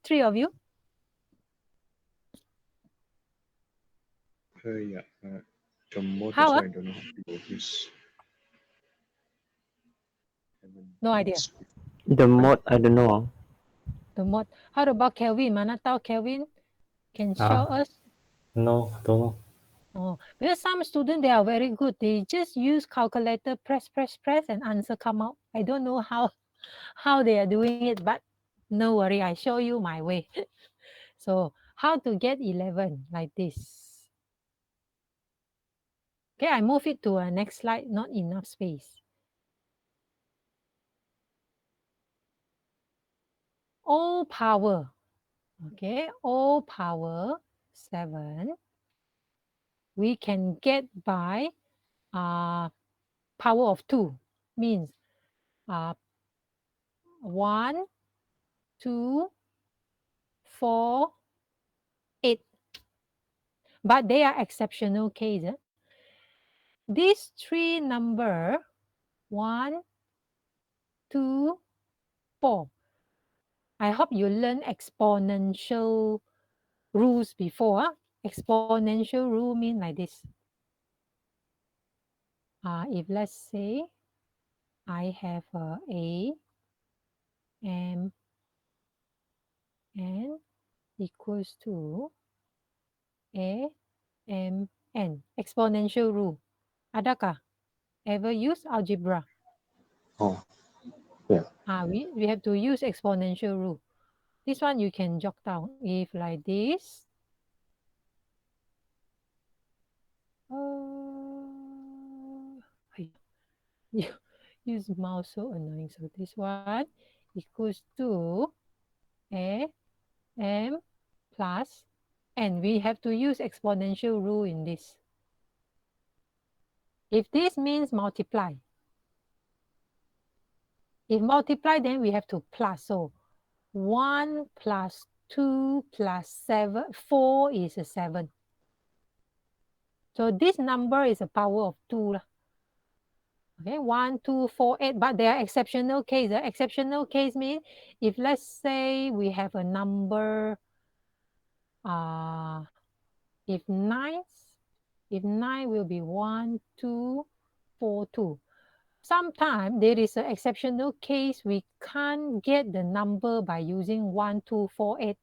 3 of you. Yeah. The mode How? also I don't know how to use. No idea. The mod, I don't know. The mod. How about Kelvin? Mana tahu Kelvin can show us? No, don't know. Oh, because some students, they are very good. They just use calculator, press, and answer come out. I don't know how they are doing it, but no worry, I show you my way. So how to get 11 like this? Okay, I move it to a next slide, not enough space. O power, okay, O power 7, we can get by power of 2, means 1, 2, 4, 8. But they are exceptional cases. These 3 number, 1, 2, 4. I hope you learn exponential rules before. Exponential rule mean like this. If let's say I have A, M, N equals to A, M, N. Exponential rule. Adakah? Ever use algebra? Oh, yeah. We have to use exponential rule. This one you can jot down. If like this, you use mouse so annoying. So this one equals to A, M plus And we have to use exponential rule in this. If this means multiply, if multiply, then we have to plus. So 1 plus 2 plus 7, 4 is a 7. So this number is a power of 2. Okay, 1, 2, 4, 8. But there are exceptional cases. Exceptional case means if let's say we have a number, if 9 will be 1, 2, 4, 2. Sometimes there is an exceptional case we can't get the number by using 1, 2, 4, 8.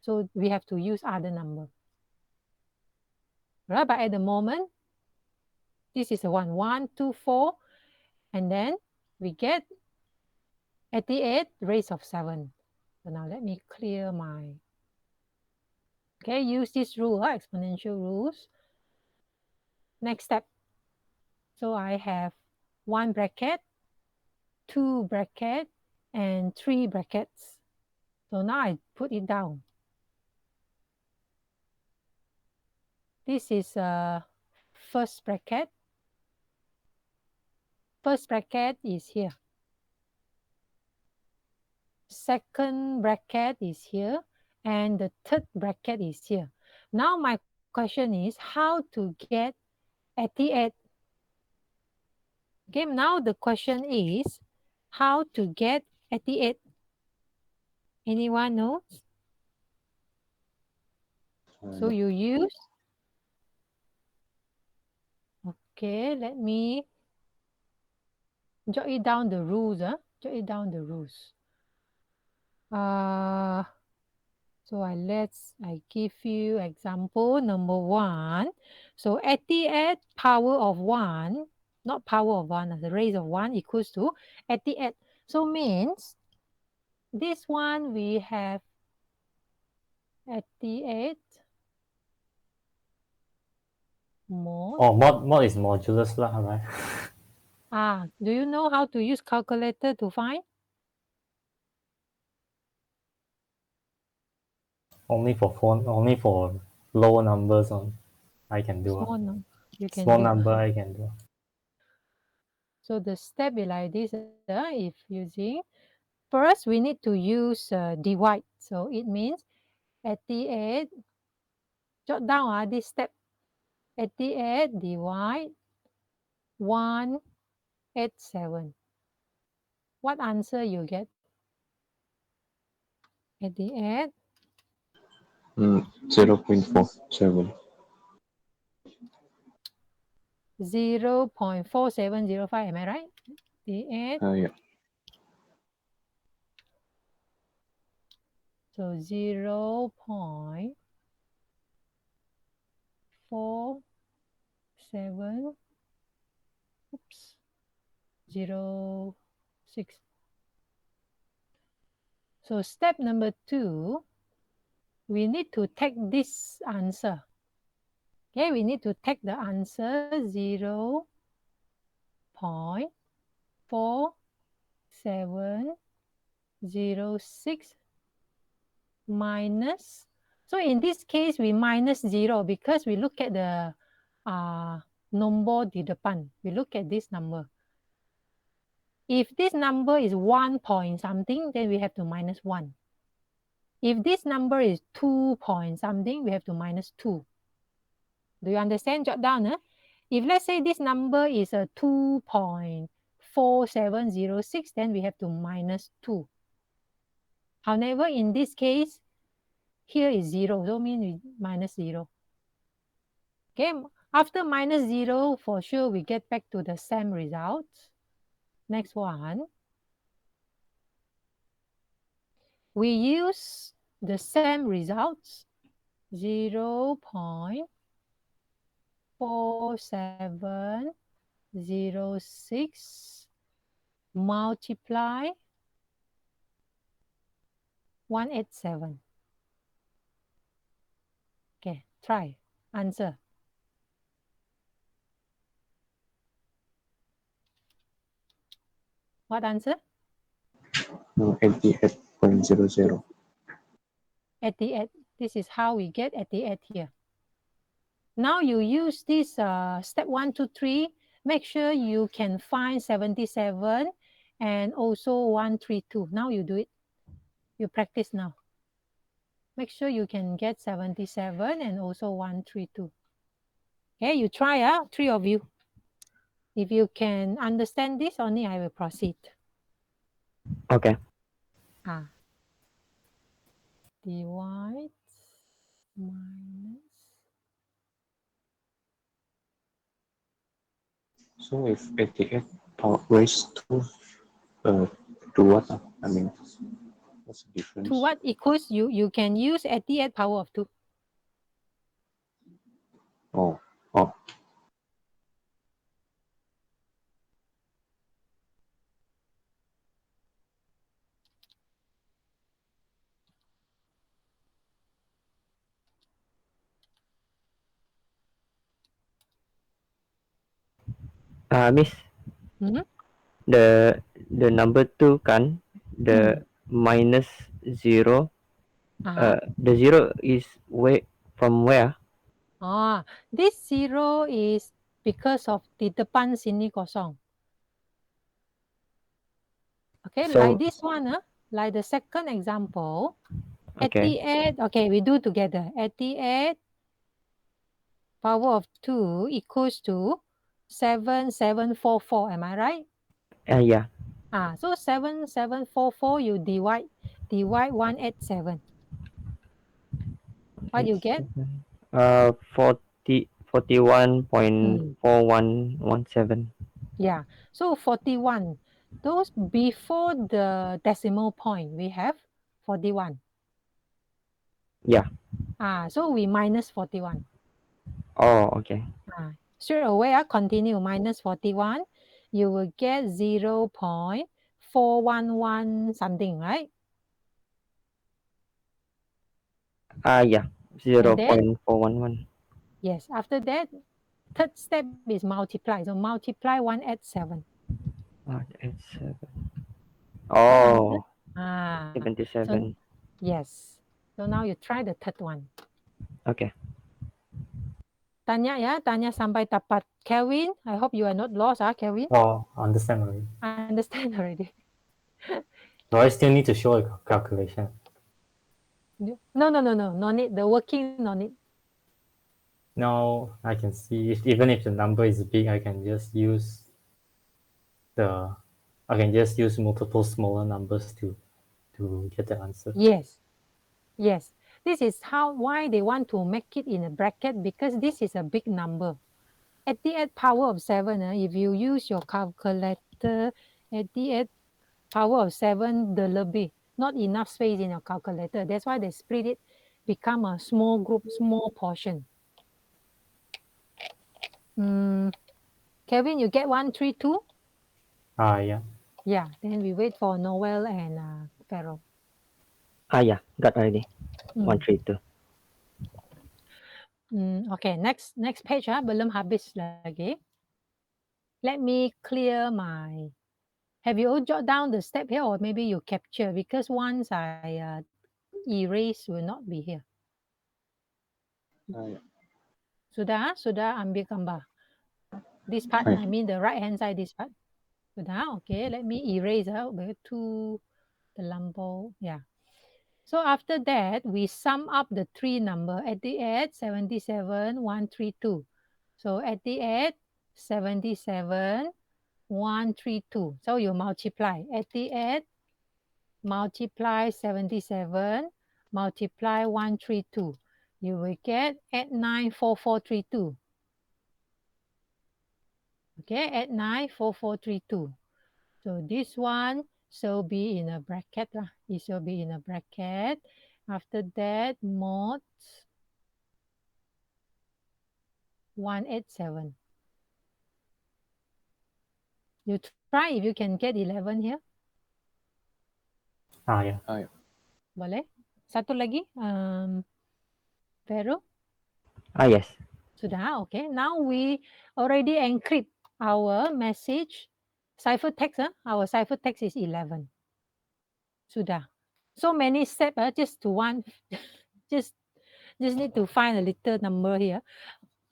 So we have to use other number. Right? But at the moment, this is a 1, 1, 2, 4. And then we get 88 raised of 7. So now let me clear my, okay, use this rule, exponential rules. Next step. So I have 1 bracket, 2 bracket, and 3 brackets. So now I put it down. This is first bracket. First bracket is here. Second bracket is here. And the third bracket is here. Now my question is how to get 88. Okay, now the question is how to get 88. Anyone knows? So you use, okay, let me jot it down the rules. Jot it down the rules. So I give you example number 1. So 88 power of 1, not power of 1, the raise of 1 equals to 88. So means this one we have 88 mod. Oh, mod is modulus lah, right? Do you know how to use calculator to find? Only for low numbers on I can do. Small number. You can Small do. number I can do. So the step is like this. If using, first we need to use divide. So it means 88. Jot down this step. 88 divide 187. What answer you get? 88. 0.47. 0.4705. Am I right? 88. Yeah. So 0.47. Oops. 0.6. So step number 2, we need to take this answer. Okay, we need to take the answer 0.4706 minus. So in this case, we minus 0 because we look at the nombor di depan. We look at this number. If this number is 1 point something, then we have to minus 1. If this number is 2 point something, we have to minus 2. Do you understand? Jot down. If let's say this number is a 2.4706, then we have to minus 2. However, in this case, here is 0, so means we minus 0. Okay, after minus 0, for sure we get back to the same result. Next one. We use the same results, 0.4706 multiply 187. Okay, try. Answer. What answer? 88.00. 88. This is how we get 88 here. Now you use this step 1, 2, 3. Make sure you can find 77 and also 132. Now you do it. You practice now. Make sure you can get 77 and also 132. Okay, you try, 3 of you. If you can understand this, only I will proceed. Okay. Divide minus. So if 88 power raised to what? I mean, what's the difference? To what equals you can use 88 power of 2. Oh. Miss, Mm-hmm. the number 2 kan, the minus 0, the 0 is from where? This 0 is because of di depan sini kosong. Okay, So, like this one, like the second example. okay. 88, okay, we do together. 88 power of 2 equals to 7744. Am I right? Yeah. So 7744, you divide 187. What you get? 41.4117. Yeah. So 41. Those before the decimal point, we have 41. Yeah. So we minus 41. Oh, okay. Straight away, continue minus 41. You will get 0.411 something, right? Yeah. And then, 0.411. yes, after that, third step is multiply. So multiply 187. 187. Okay, answer? Oh, So 77. yes. So now you try the third one. Okay. Tanya sampai dapat. Kelvin, I hope you are not lost, Kelvin? Oh, understand already. I understand already. Do I still need to show a calculation? No need. The working, no need. Now I can see even if the number is big, I can just use multiple smaller numbers to get the answer. Yes. This is why they want to make it in a bracket, because this is a big number. 88 power of 7, if you use your calculator, 88 power of 7 the lebih, not enough space in your calculator. That's why they split it, become a small group, small portion. Kevin, you get 132? Yeah. Yeah, then we wait for Noel and Pharaoh. Yeah, got already. 132. Okay, next page, belum habis lagi. Let me clear my... Have you all jot down the step here, or maybe you capture? Because once I erase, will not be here. Yeah. Sudah ambil gambar. This part, I mean the right hand side, this part. Sudah, okay. Let me erase to the lampau. Yeah. So after that, we sum up the three number: 88, 77, 132. So 88, 77, 132. So you multiply 88, multiply 77, multiply 132. You will get 894432. Okay, 894432. So this one shall be in a bracket. It shall be in a bracket. After that, mod 187. You try if you can get 11 here. Yeah. Boleh? Satu lagi, Vero? Yes. Sudah, okay. Now we already encrypt our message. Ciphertext, our ciphertext is 11. Sudah. So many steps, just to one, just Just need to find a little number here.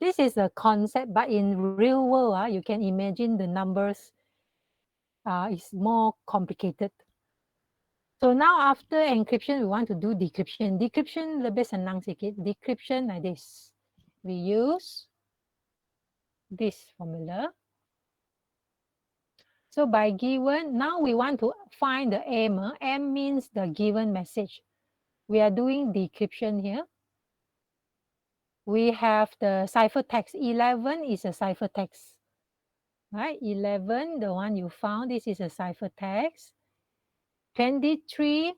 This is a concept, but in real world, you can imagine the numbers is more complicated. So now after encryption, we want to do decryption. Decryption lebih senang sikit. Decryption like this. We use this formula. So by given, now we want to find the M. M means the given message. We are doing decryption here. We have the ciphertext. 11 is a ciphertext. Right? 11, the one you found, this is a ciphertext. 23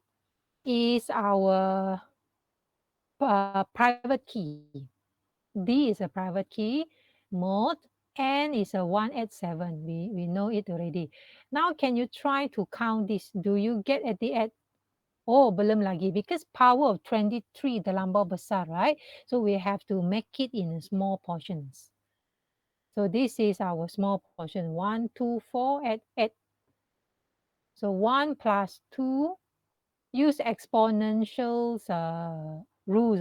is our private key. D is a private key. Mode N is a 187. We know it already. Now can you try to count this? Do you get at the end? Oh, belum lagi, because power of 23 terlampau besar, right? So we have to make it in small portions. So this is our small portion. 1, 2, 4, add 8. So 1 plus 2, use exponential rules.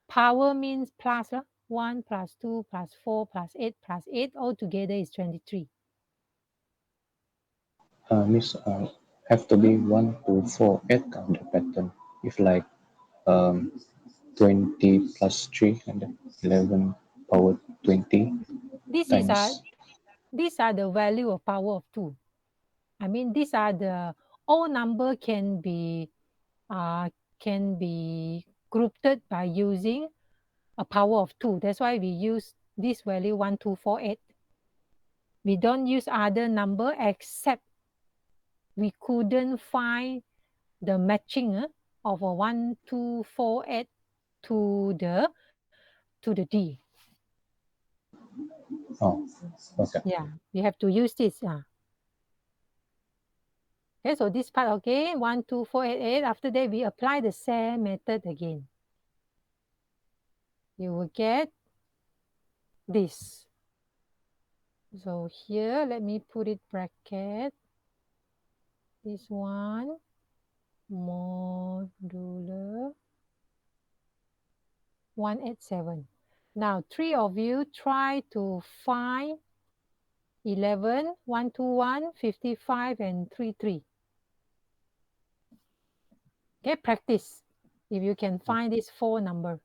Power means plus. 1 plus 2 plus 4 plus 8 plus 8 altogether is 23. Miss, have to be 1 to 4, 8 on the pattern. If like 20 plus 3 and then 11 power 20 This is times. these are the value of power of 2. I mean, these are the all number can be grouped by using a power of 2. That's why we use this value 1, 2, 4, 8. We don't use other number except we couldn't find the matching of a 1, 2, 4, 8 to the D. Oh, okay. Yeah, we have to use this. Okay, so this part again, 1, 2, 4, 8, 8. After that, we apply the same method again. You will get this. So here, let me put it bracket. This one, modular 187. Now, 3 of you try to find 11, 121, 55, and 33. Okay, practice. If you can find this 4 number.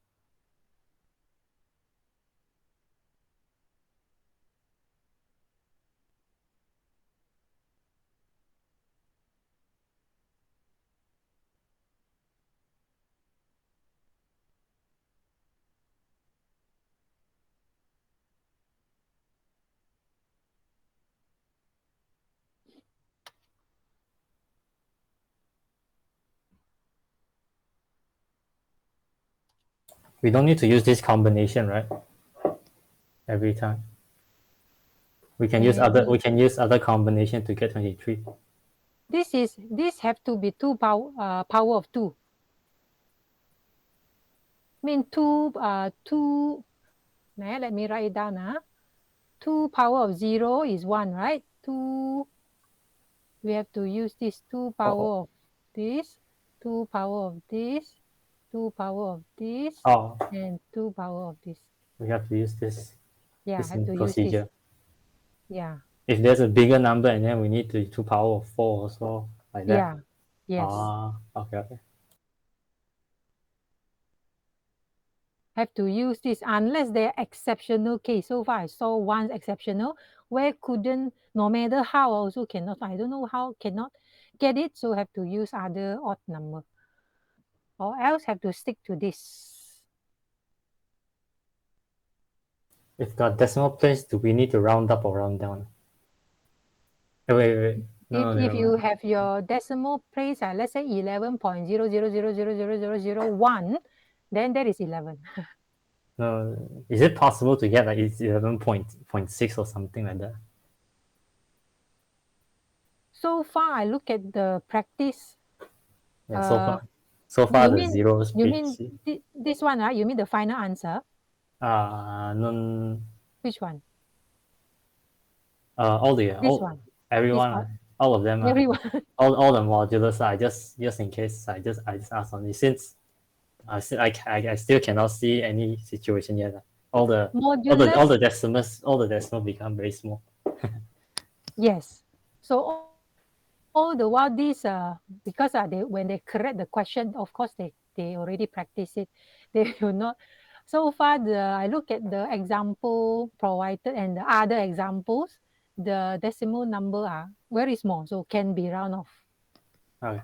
We don't need to use this combination, right? Every time. We can use other combination to get 23. This have to be 2 power of 2. Mean 2 let me write it down. 2 power of 0 is 1, right? 2, we have to use this 2 power of this, 2 power of this, 2 power of this, and 2 power of this. We have to use this. Yeah, this have to procedure. use this. Yeah. If there's a bigger number and then we need to 2 power of 4 also, like that. Yeah. Yes. Okay. Have to use this unless they're exceptional case. So far I saw one exceptional where couldn't, no matter how also cannot. I don't know how cannot get it, so have to use other odd number. Or else have to stick to this. If got decimal place, do we need to round up or round down? Wait. No, if you have your decimal place, let's say 11.00000001, then that is 11. No, is it possible to get like 11.6 or something like that? So far, I look at the practice. Yeah, so far the zeros. You mean this one, right? You mean the final answer? No. Which one? Everyone, all of them. Everyone. all the modulars. I just in case, I just asked on this since I still cannot see any situation yet. All the Modulus, decimal become very small. yes. So all the while these because when they correct the question, of course they already practice it. They will not. So far, I look at the example provided and the other examples, the decimal number are very small, so can be round off. Okay.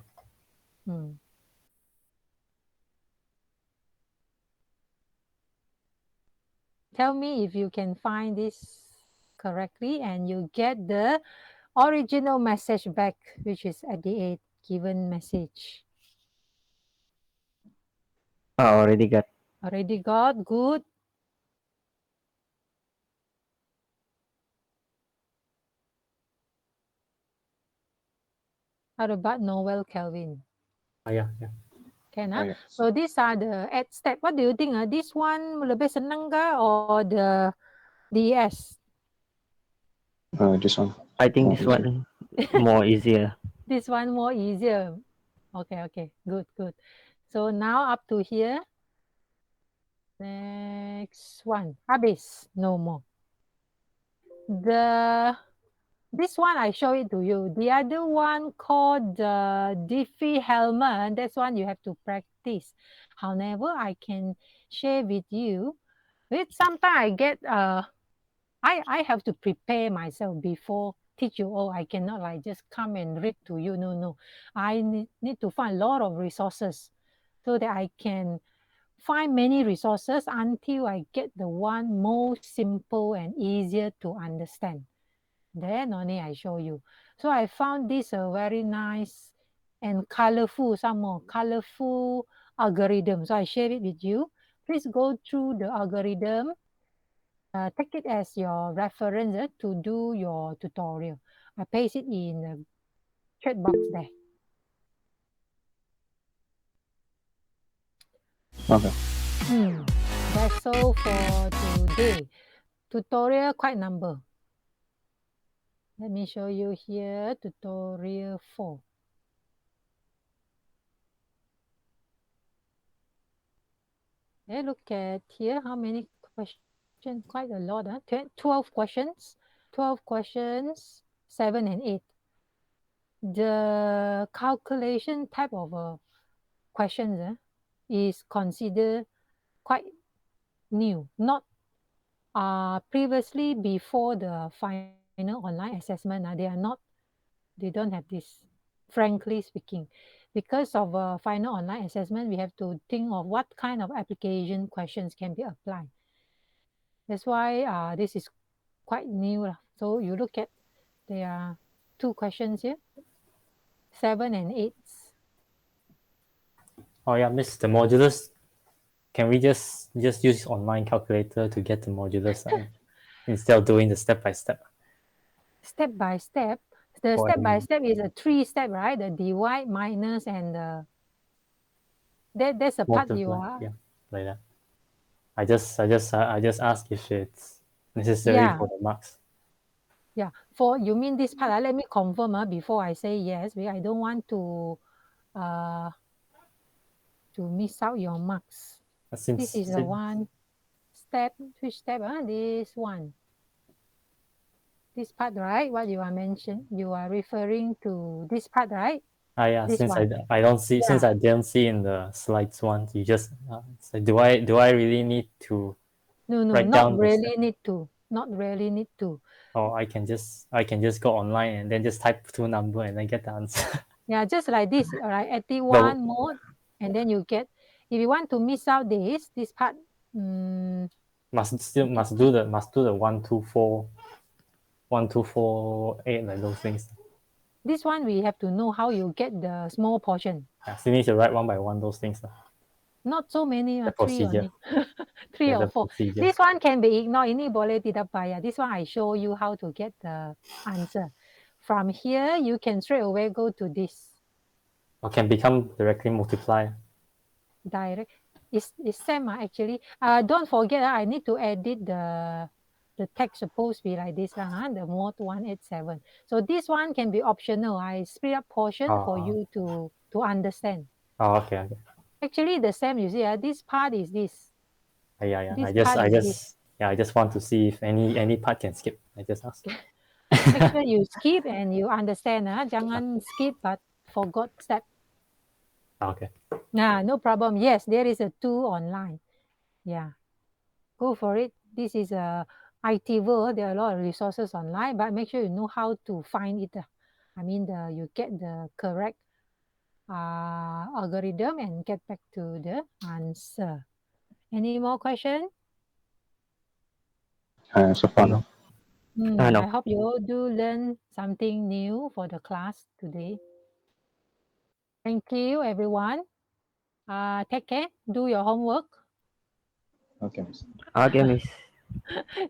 Tell me if you can find this correctly, and you get the original message back, which is at the 8 given message. Already got. Already got, good. How about Noel Kelvin? Yeah. Can, Oh, yes. So these are the add step. What do you think? This one lebih senang ka or the DS? This one. I think more this easier. one more easier. This one more easier. Okay, good. So now up to here. Next one. Habis. No more. This one I show it to you. The other one called the Diffie-Hellman. That's one you have to practice. However, I can share with you. Sometimes I get I have to prepare myself before teach you. Oh, I cannot like just come and read to you. No. I need to find a lot of resources so that I can find many resources until I get the one most simple and easier to understand. Then only I show you. So I found this very nice and colorful, some more colorful algorithm. So I share it with you. Please go through the algorithm. Take it as your reference to do your tutorial. I paste it in the chat box there. Okay. That's all for today. Tutorial quite number. Let me show you here, tutorial 4. Look at here, how many questions? Quite a lot. 12 questions. 12 questions, 7 and 8. The calculation type of questions is considered quite new. Not previously before the final online assessment. They don't have this, frankly speaking. Because of a final online assessment, we have to think of what kind of application questions can be applied. That's why this is quite new. So you look at, there are 2 questions here, 7 and 8. Oh yeah, miss the modulus. Can we just use online calculator to get the modulus instead of doing the step by step? Step by step. The step by step is a 3-step, right? The divide, minus, and that's the part you are. Yeah, like that. I just ask if it's necessary for the marks. Yeah, you mean this part? Let me confirm before I say yes, because I don't want to miss out your marks. This is the one step. Which step? This one. This part, right? What you are mentioning? You are referring to this part, right? Yeah. This since one. I don't see, since I didn't see in the slides one, you just say, do I really need to? No, write not down really need to. Not really need to. Or I can just go online and then just type 2 number and then get the answer. Yeah, just like this, all right, at the one mode, and then you get, if you want to miss out this part, must do the 1, 2, 4, 8, like those things. This one we have to know how you get the small portion. So you need to write one by one those things. Not so many, 3 only. 3 or 4. Procedure. This one can be ignored. Ini boleh tidak payah. This one I show you how to get the answer. From here, you can straight away go to this. Or can become directly multiply. Direct. It's same actually. Don't forget, I need to edit the text supposed to be like this, the mode 187. So this one can be optional. I split up portion for you to understand. Oh, okay. Actually, the same, you see, this part is this. Yeah. This I just part I is just this. yeah I just want to see if any part can skip. I just ask. Okay. Make sure you skip and you understand. Jangan skip but forgot step. Okay. Nah, no problem. Yes, there is a 2 online. Yeah. Go for it. This is a IT world. There are a lot of resources online, but make sure you know how to find it. I mean, you get the correct algorithm and get back to the answer. Any more question? So far, no. I No. hope you all do learn something new for the class today. Thank you, everyone. Take care. Do your homework. Okay, miss. Okay, miss.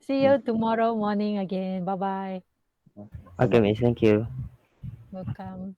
See you tomorrow morning again. Bye-bye. Okay, miss. Thank you. Welcome.